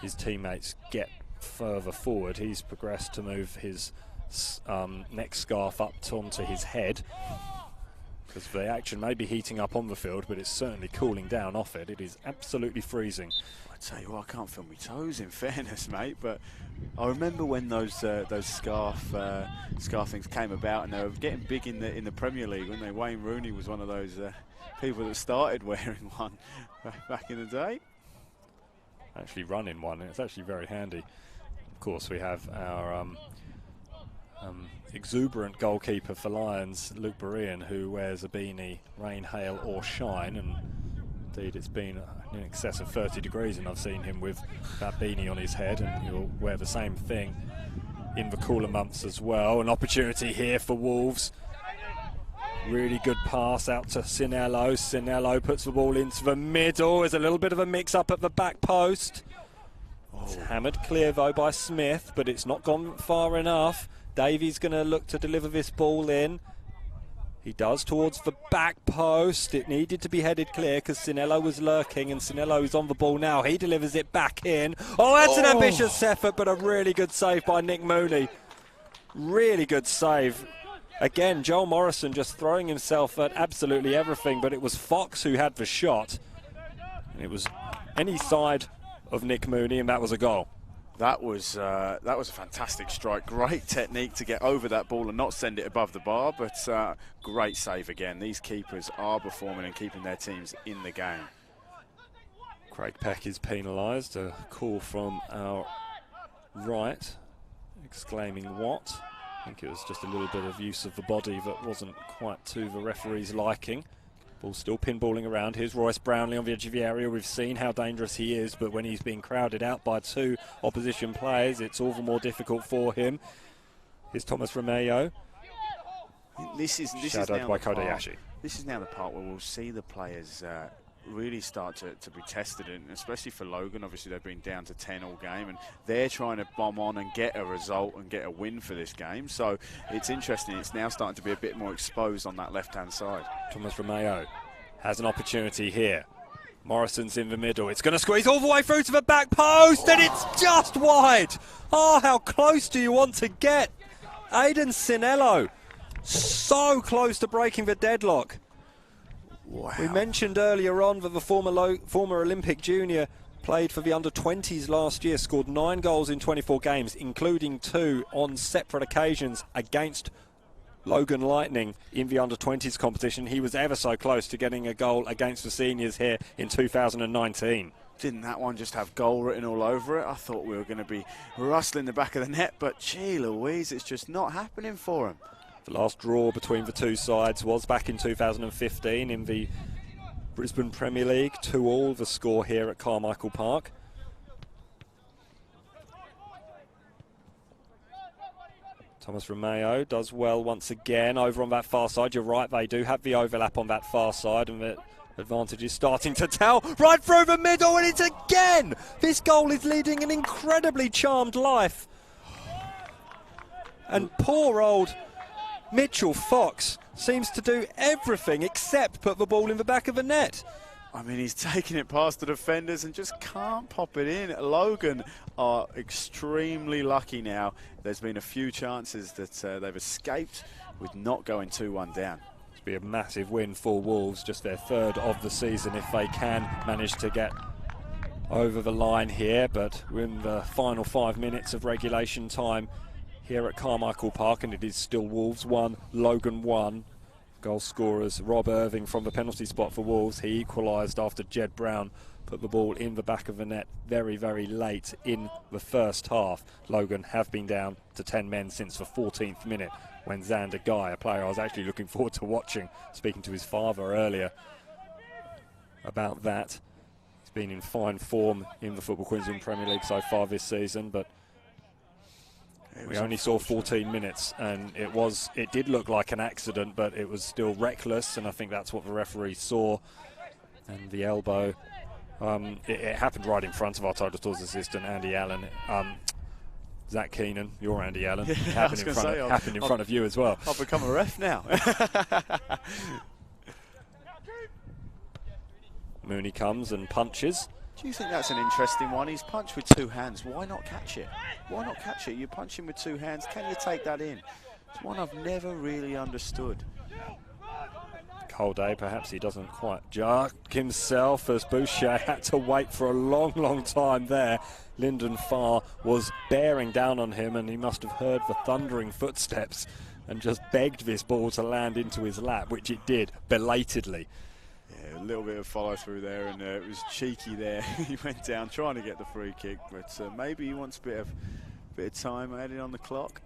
his teammates get further forward. He's progressed to move his neck scarf up onto his head, because the action may be heating up on the field, but it's certainly cooling down off it. It is absolutely freezing. I tell you what, I can't feel my toes, in fairness, mate. But I remember when those scarf things came about, and they were getting big in the Premier League, weren't they? Wayne Rooney was one of those people that started wearing one back in the day. Actually running one, and it's actually very handy. Of course, we have our exuberant goalkeeper for Lions, Luke Berean, who wears a beanie, rain, hail or shine, and indeed it's been in excess of 30 degrees, and I've seen him with that beanie on his head, and he'll wear the same thing in the cooler months as well. An opportunity here for Wolves. Really good pass out to Sinello. Sinello puts the ball into the middle. There's a little bit of a mix-up at the back post. It's hammered clear though by Smith, but it's not gone far enough. Davies going to look to deliver this ball in. He does towards the back post. It needed to be headed clear because Sinello was lurking, and Sinello is on the ball now. He delivers it back in. Oh, that's an ambitious effort, but a really good save by Nick Mooney. Really good save. Again, Joel Morrison just throwing himself at absolutely everything, but it was Fox who had the shot. It was any side of Nick Mooney, and that was a goal. That was a fantastic strike. Great technique to get over that ball and not send it above the bar, but great save again. These keepers are performing and keeping their teams in the game. Craig Peck is penalised. A call from our right, exclaiming what? I think it was just a little bit of use of the body that wasn't quite to the referee's liking. Ball still pinballing around. Here's Royce Brownlee on the edge of the area. We've seen how dangerous he is, but when he's being crowded out by 2 opposition players, it's all the more difficult for him. Here's Thomas Romeo. This is shadowed by Kodayashi. This is now the part where we'll see the players really start to be tested, and especially for Logan. Obviously they've been down to 10 all game, and they're trying to bomb on and get a result and get a win for this game. So it's interesting. It's now starting to be a bit more exposed on that left-hand side. Thomas Romeo has an opportunity here. Morrison's in the middle. It's going to squeeze all the way through to the back post, and it's just wide. Oh, how close do you want to get? Aidan Sinello, so close to breaking the deadlock. Wow. We mentioned earlier on that the former Olympic junior played for the under-20s last year, scored 9 goals in 24 games, including 2 on separate occasions against Logan Lightning in the under-20s competition. He was ever so close to getting a goal against the seniors here in 2019. Didn't that one just have goal written all over it? I thought we were going to be rustling the back of the net, but gee Louise, it's just not happening for him. The last draw between the two sides was back in 2015 in the Brisbane Premier League, 2-2 the score here at Carmichael Park. Thomas Romeo does well once again over on that far side. You're right, they do have the overlap on that far side, and the advantage is starting to tell. Right through the middle, and it's again! This goal is leading an incredibly charmed life. And poor old Mitchell Fox seems to do everything except put the ball in the back of the net. I mean, he's taking it past the defenders and just can't pop it in. Logan are extremely lucky now. There's been a few chances that they've escaped with not going 2-1 down. It'll be a massive win for Wolves, just their 3rd of the season if they can manage to get over the line here. But we're in the final 5 minutes of regulation time here at Carmichael Park, and it is still Wolves 1, Logan 1. Goal scorers Rob Irving from the penalty spot for Wolves. He equalised after Jed Brown put the ball in the back of the net very, very late in the first half. Logan have been down to 10 men since the 14th minute when Xander Guy, a player I was actually looking forward to watching, speaking to his father earlier about that. He's been in fine form in the Football Queensland Premier League so far this season, but we only saw 14 minutes, and it did look like an accident, but it was still reckless, and I think that's what the referee saw. And the elbow, it happened right in front of our Total Tools assistant, Andy Allen. Zach Keenan, you're Andy Allen. Yeah, happened in front of you as well. I've become a ref now. Mooney comes and punches. Do you think that's an interesting one? He's punched with 2 hands. Why not catch it? Why not catch it? You're punching with 2 hands. Can you take that in? It's one I've never really understood. Cold day, perhaps he doesn't quite jerk himself as Boucher had to wait for a long, long time there. Lyndon Farr was bearing down on him, and he must have heard the thundering footsteps and just begged this ball to land into his lap, which it did, belatedly. Yeah, a little bit of follow through there, and it was cheeky there. He went down trying to get the free kick, but maybe he wants a bit of time added on the clock.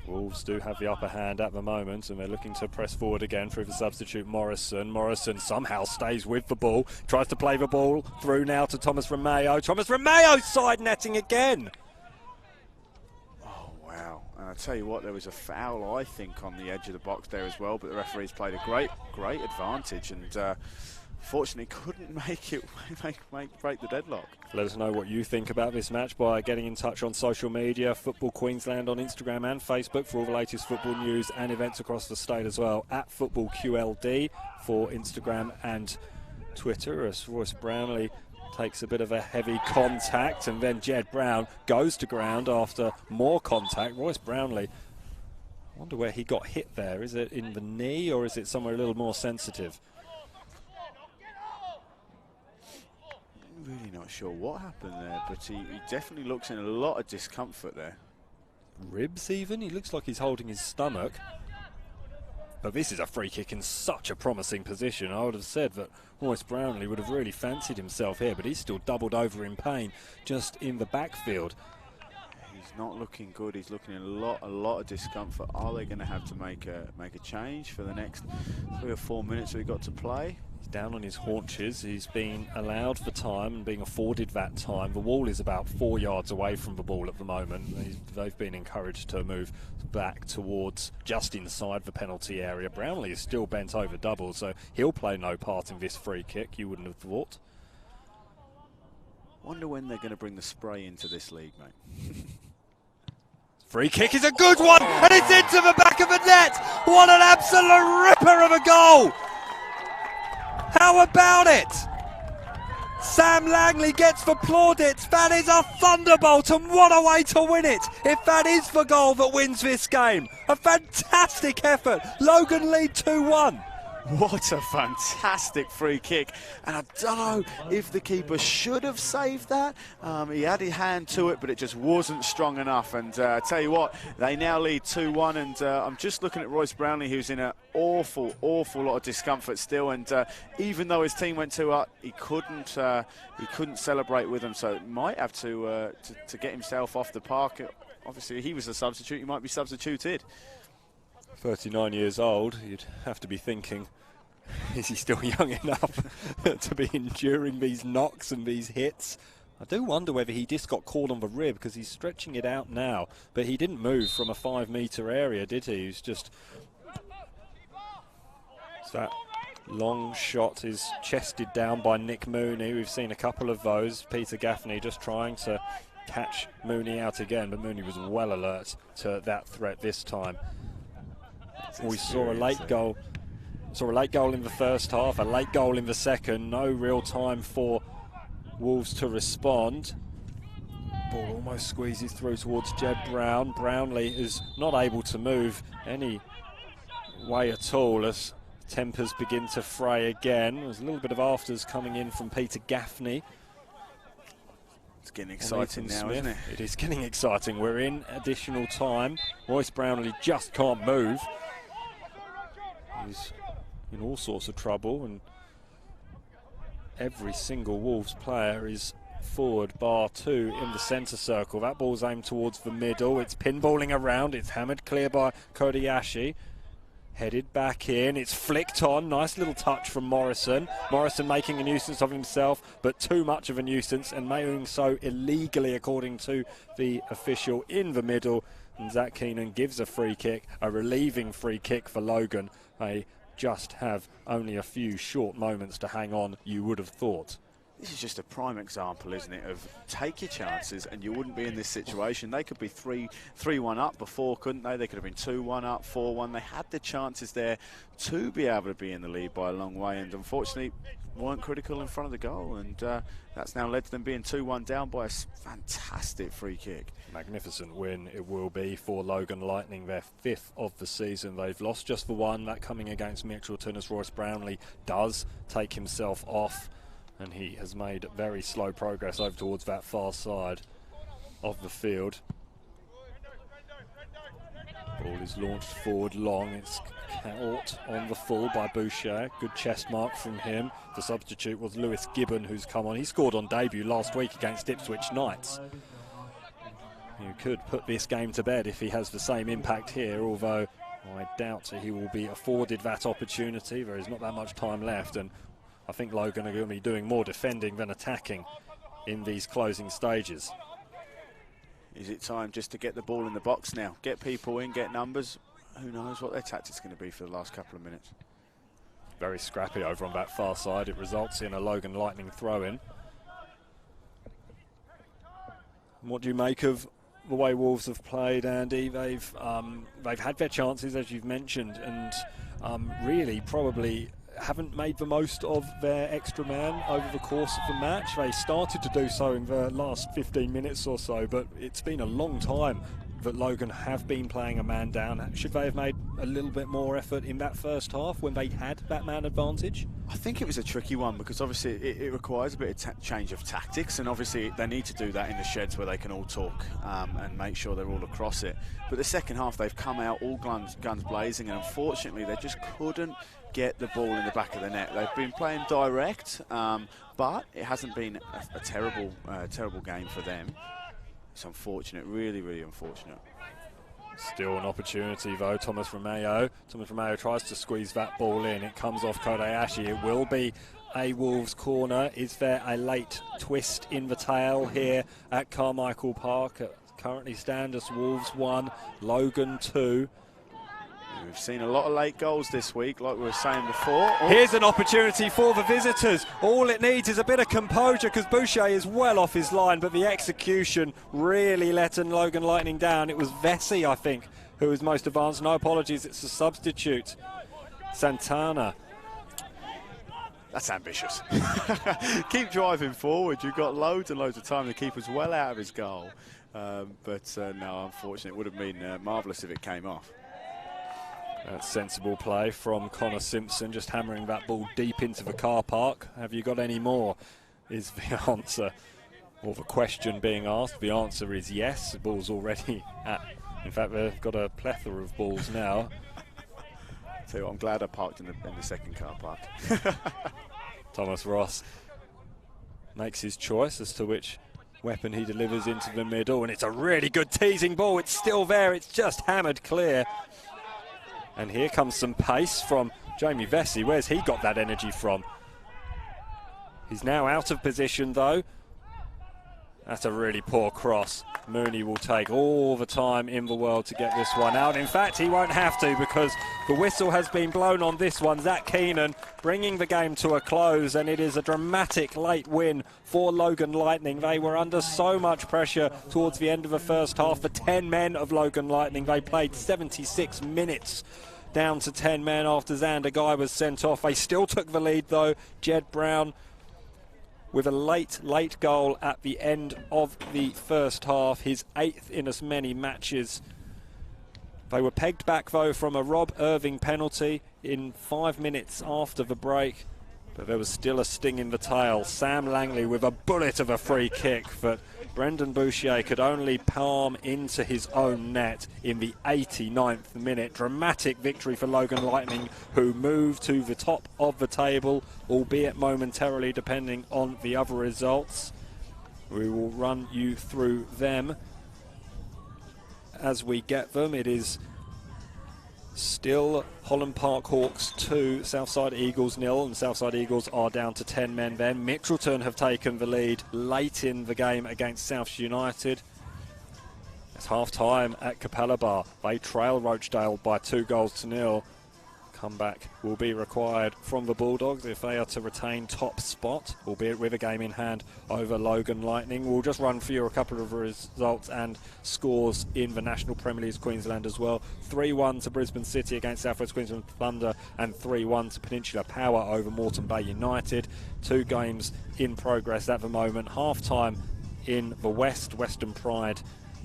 Wolves do have the upper hand at the moment, and they're looking to press forward again through the substitute Morrison. Morrison somehow stays with the ball, tries to play the ball through now to Thomas Romeo. Thomas Romeo side netting again. Oh, wow. And I tell you what, there was a foul, I think, on the edge of the box there as well, but the referees played a great advantage, and fortunately couldn't make it break the deadlock. Let us know what you think about this match by getting in touch on social media, Football Queensland on Instagram and Facebook for all the latest football news and events across the state as well, at FootballQLD for Instagram and Twitter, as Royce Brownlee takes a bit of a heavy contact, and then Jed Brown goes to ground after more contact. Royce Brownlee, I wonder where he got hit there. Is it in the knee, or is it somewhere a little more sensitive? Really not sure what happened there, but he definitely looks in a lot of discomfort there. Ribs even? He looks like he's holding his stomach. But this is a free kick in such a promising position. I would have said that Royce Brownlee would have really fancied himself here, but he's still doubled over in pain just in the backfield. He's not looking good. He's looking in a lot of discomfort. Are they going to have to make a change for the next 3 or 4 minutes we've got to play? He's down on his haunches. He's been allowed for time and being afforded that time. The wall is about 4 yards away from the ball at the moment. They've been encouraged to move back towards just inside the penalty area. Brownlee is still bent over double, so he'll play no part in this free kick, you wouldn't have thought. Wonder when they're going to bring the spray into this league, mate. Free kick is a good one, and it's into the back of the net. What an absolute ripper of a goal. How about it? Sam Langley gets the plaudits. That is a thunderbolt, and what a way to win it if that is the goal that wins this game. A fantastic effort. Logan lead 2-1. What a fantastic free kick, and I don't know if the keeper should have saved that. He had his hand to it, but it just wasn't strong enough. And I tell you what, they now lead 2-1, and I'm just looking at Royce Brownlee, who's in an awful lot of discomfort still. And even though his team went 2 up, he couldn't celebrate with them, so might have to get himself off the park. Obviously, he was a substitute; he might be substituted. 39 years old, you'd have to be thinking, is he still young enough to be enduring these knocks and these hits? I do wonder whether he just got caught on the rib, because he's stretching it out now, but he didn't move from a 5-metre area, did he? He's just... So that long shot is chested down by Nick Mooney. We've seen a couple of those. Peter Gaffney just trying to catch Mooney out again, but Mooney was well alert to that threat this time. We saw a late goal. Saw a late goal in the first half, a late goal in the second. No real time for Wolves to respond. Ball almost squeezes through towards Jed Brown. Brownlee is not able to move any way at all as tempers begin to fray again. There's a little bit of afters coming in from Peter Gaffney. It's getting exciting now, isn't it? It is getting exciting. We're in additional time. Royce Brownlee just can't move. He's in all sorts of trouble, and every single Wolves player is forward, bar 2 in the centre circle. That ball's aimed towards the middle. It's pinballing around. It's hammered clear by Kodayashi. Headed back in. It's flicked on. Nice little touch from Morrison. Morrison making a nuisance of himself, but too much of a nuisance, and doing so illegally according to the official in the middle. And Zach Keenan gives a free kick, a relieving free kick for Logan. They just have only a few short moments to hang on, you would have thought. This is just a prime example, isn't it, of take your chances and you wouldn't be in this situation. They could be 3-1 up before, couldn't they? They could have been 2-1 up, 4-1. They had the chances there to be able to be in the lead by a long way, and unfortunately weren't critical in front of the goal, and that's now led to them being 2-1 down by a fantastic free kick. Magnificent win it will be for Logan Lightning, their 5th of the season. They've lost just the one, that coming against Mitchelton, as Royce Brownlee does take himself off, and he has made very slow progress over towards that far side of the field. Ball is launched forward long. It's caught on the full by Boucher. Good chest mark from him. The substitute was Lewis Gibbon, who's come on. He scored on debut last week against Ipswich Knights. You could put this game to bed if he has the same impact here, although I doubt he will be afforded that opportunity. There is not that much time left, and I think Logan are going to be doing more defending than attacking in these closing stages. Is it time just to get the ball in the box now? Get people in, get numbers. Who knows what their tactics are going to be for the last couple of minutes. Very scrappy over on that far side. It results in a Logan Lightning throw-in. What do you make of the way Wolves have played, Andy? They've had their chances, as you've mentioned, and really probably haven't made the most of their extra man over the course of the match. They started to do so in the last 15 minutes or so, but it's been a long time that Logan have been playing a man down. Should they have made a little bit more effort in that first half when they had that man advantage? I think it was a tricky one because obviously it requires a bit of change of tactics, and obviously they need to do that in the sheds where they can all talk and make sure they're all across it. But the second half they've come out all guns blazing, and unfortunately they just couldn't get the ball in the back of the net. They've been playing direct, but it hasn't been a terrible game for them. It's unfortunate, really, really unfortunate. Still an opportunity though. Thomas Romeo tries to squeeze that ball in. It comes off Kodayashi. It will be a Wolves corner. Is there a late twist in the tail here at Carmichael Park? Currently stand as Wolves 1, Logan 2. We've seen a lot of late goals this week, like we were saying before. Oh. Here's an opportunity for the visitors. All it needs is a bit of composure because Boucher is well off his line, but the execution really letting Logan Lightning down. It was Vesey, I think, who was most advanced. No apologies, it's a substitute. Santana That's ambitious. Keep driving forward. You've got loads and loads of time. The keeper's well out of his goal. But no, unfortunately, it would have been marvellous if it came off. That's sensible play from Connor Simpson, just hammering that ball deep into the car park. Have you got any more, is the answer, or the question being asked. The answer is yes. The ball's already at, in fact, they've got a plethora of balls now. So I'm glad I parked in the second car park. Thomas Ross makes his choice as to which weapon he delivers into the middle, and it's a really good teasing ball. It's still there. It's just hammered clear. And here comes some pace from Jamie Vesey. Where's he got that energy from? He's now out of position, though. That's a really poor cross. Mooney will take all the time in the world to get this one out. In fact, he won't have to, because the whistle has been blown on this one. Zach Keenan bringing the game to a close, and it is a dramatic late win for Logan Lightning. They were under so much pressure towards the end of the first half. The 10 men of Logan Lightning, they played 76 minutes down to 10 men after Xander Guy was sent off. They still took the lead, though. Jed Brown with a late goal at the end of the first half, his 8th in as many matches. They were pegged back, though, from a Rob Irving penalty in 5 minutes after the break, but there was still a sting in the tail. Sam Langley with a bullet of a free kick that Brendan Bouchier could only palm into his own net in the 89th minute. Dramatic victory for Logan Lightning, who moved to the top of the table, albeit momentarily, depending on the other results. We will run you through them as we get them. It is still Holland Park Hawks 2, Southside Eagles 0, and Southside Eagles are down to 10 men then. Mitchelton have taken the lead late in the game against Souths United. It's half-time at Capella Bar. They trail Rochdale by 2-0. Comeback will be required from the Bulldogs if they are to retain top spot, albeit with a game in hand over Logan Lightning. We'll just run for you a couple of results and scores in the National Premier League Queensland as well. 3-1 to Brisbane City against South West Queensland Thunder, and 3-1 to Peninsula Power over Moreton Bay United. 2 games in progress at the moment. Half-time in the West, Western Pride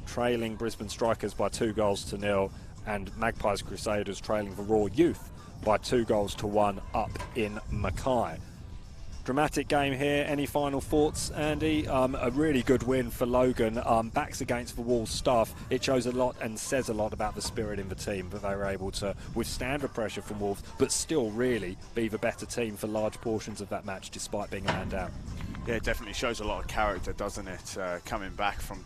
trailing Brisbane Strikers by 2-0, and Magpies Crusaders trailing the Raw Youth by 2-1 up in Mackay. Dramatic game here. Any final thoughts, Andy? A really good win for Logan. Backs against the wall stuff. It shows a lot and says a lot about the spirit in the team, that they were able to withstand the pressure from Wolves, but still really be the better team for large portions of that match, despite being a man down. Yeah, it definitely shows a lot of character, doesn't it? Coming back from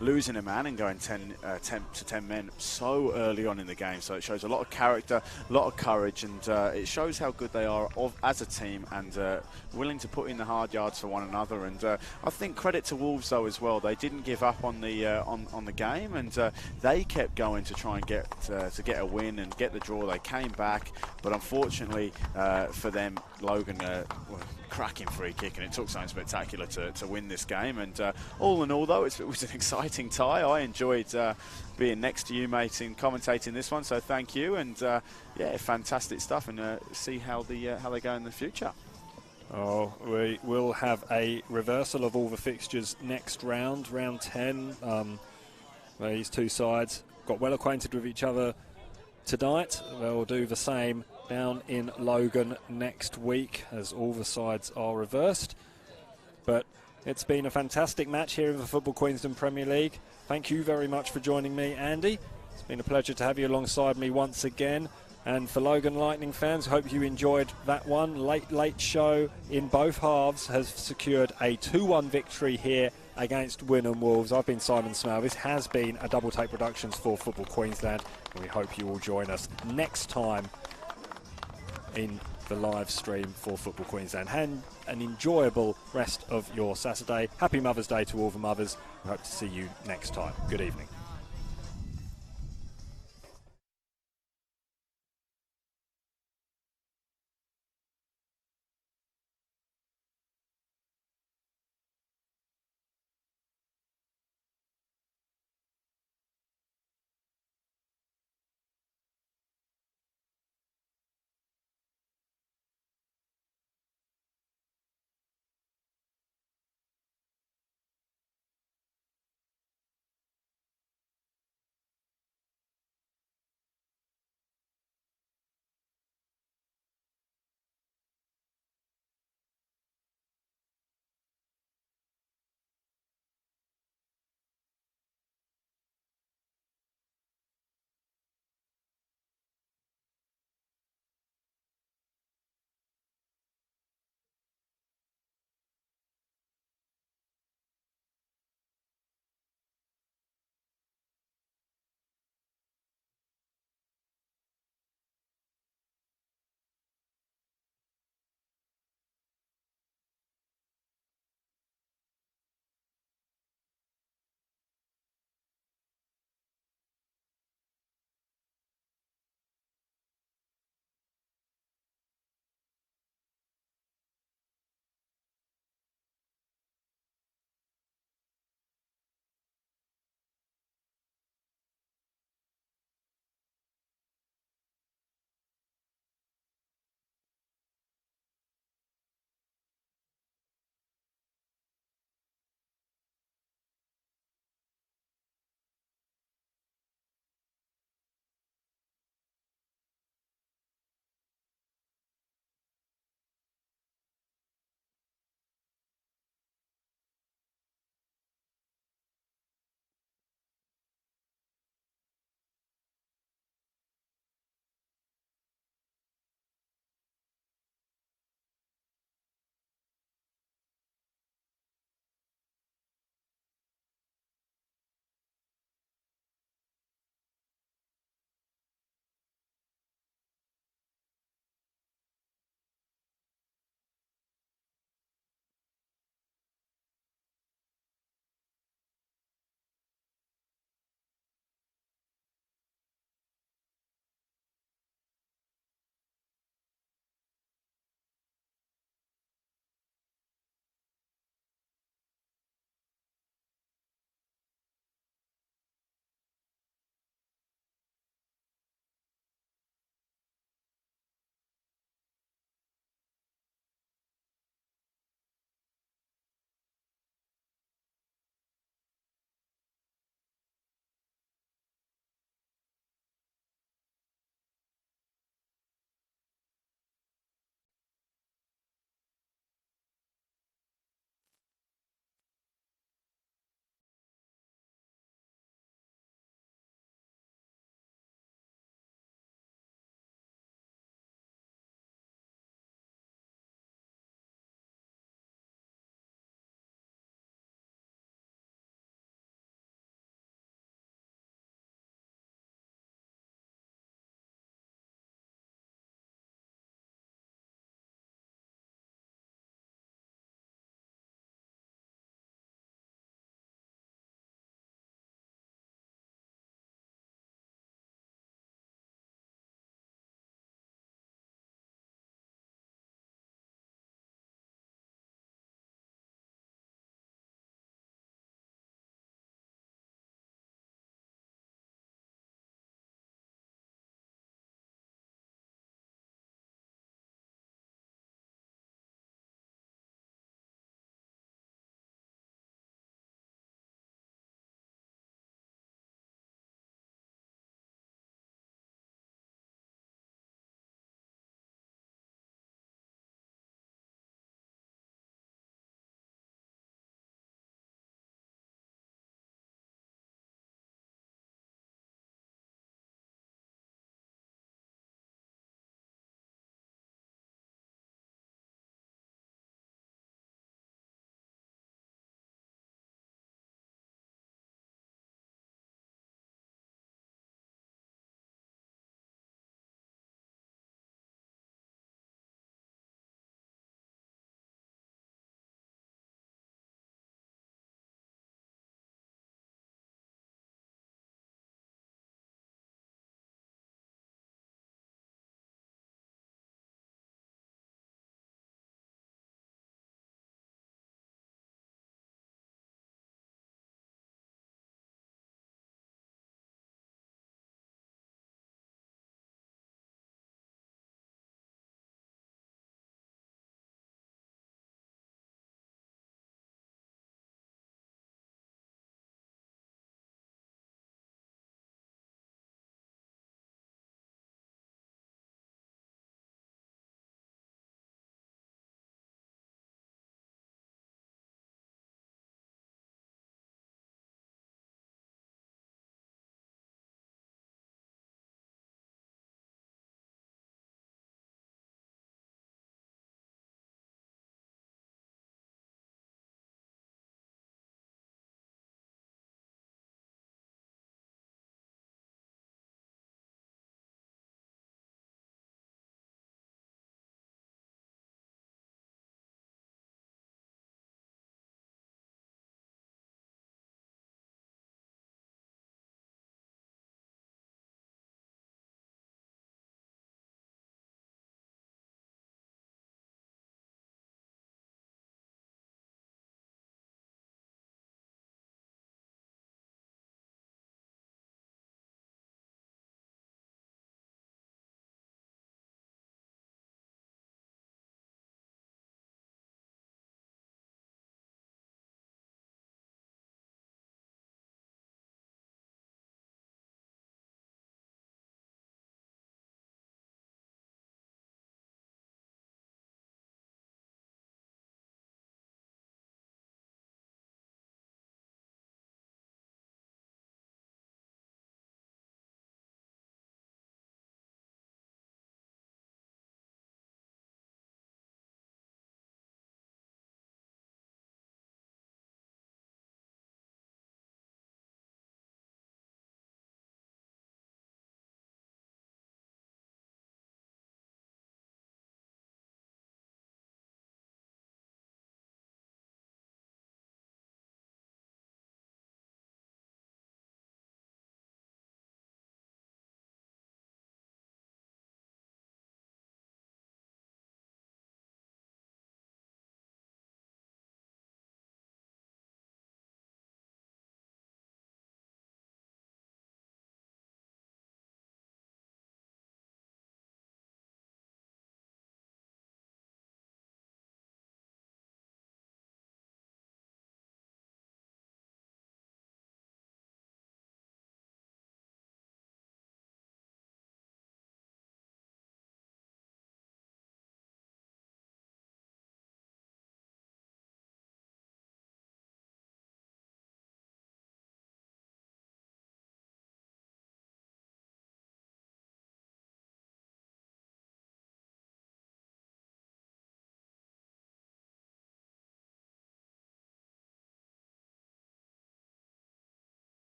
losing a man and going 10 to 10 men so early on in the game. So it shows a lot of character, a lot of courage, and it shows how good they are as a team, and willing to put in the hard yards for one another. And I think credit to Wolves though as well. They didn't give up on the game, and they kept going to try and get a win and get the draw. They came back, but unfortunately for them, Logan cracking free kick, and it took something spectacular to win this game. And all in all, though, it was an exciting tie. I enjoyed being next to you, mate, in commentating this one, so thank you. And yeah, fantastic stuff, and see how they go in the future. Oh, we will have a reversal of all the fixtures next round 10. These two sides got well acquainted with each other tonight. They'll do the same down in Logan next week, as all the sides are reversed. But it's been a fantastic match here in the Football Queensland Premier League. Thank you very much for joining me, Andy. It's been a pleasure to have you alongside me once again. And for Logan Lightning fans, hope you enjoyed that one. Late show in both halves has secured a 2-1 victory here against Wynnum Wolves. I've been Simon Smale. This has been a Double Take Productions for Football Queensland, and we hope you will join us next time in the live stream for Football Queensland. And an enjoyable rest of your Saturday. Happy Mother's Day to all the mothers. We hope to see you next time. Good evening.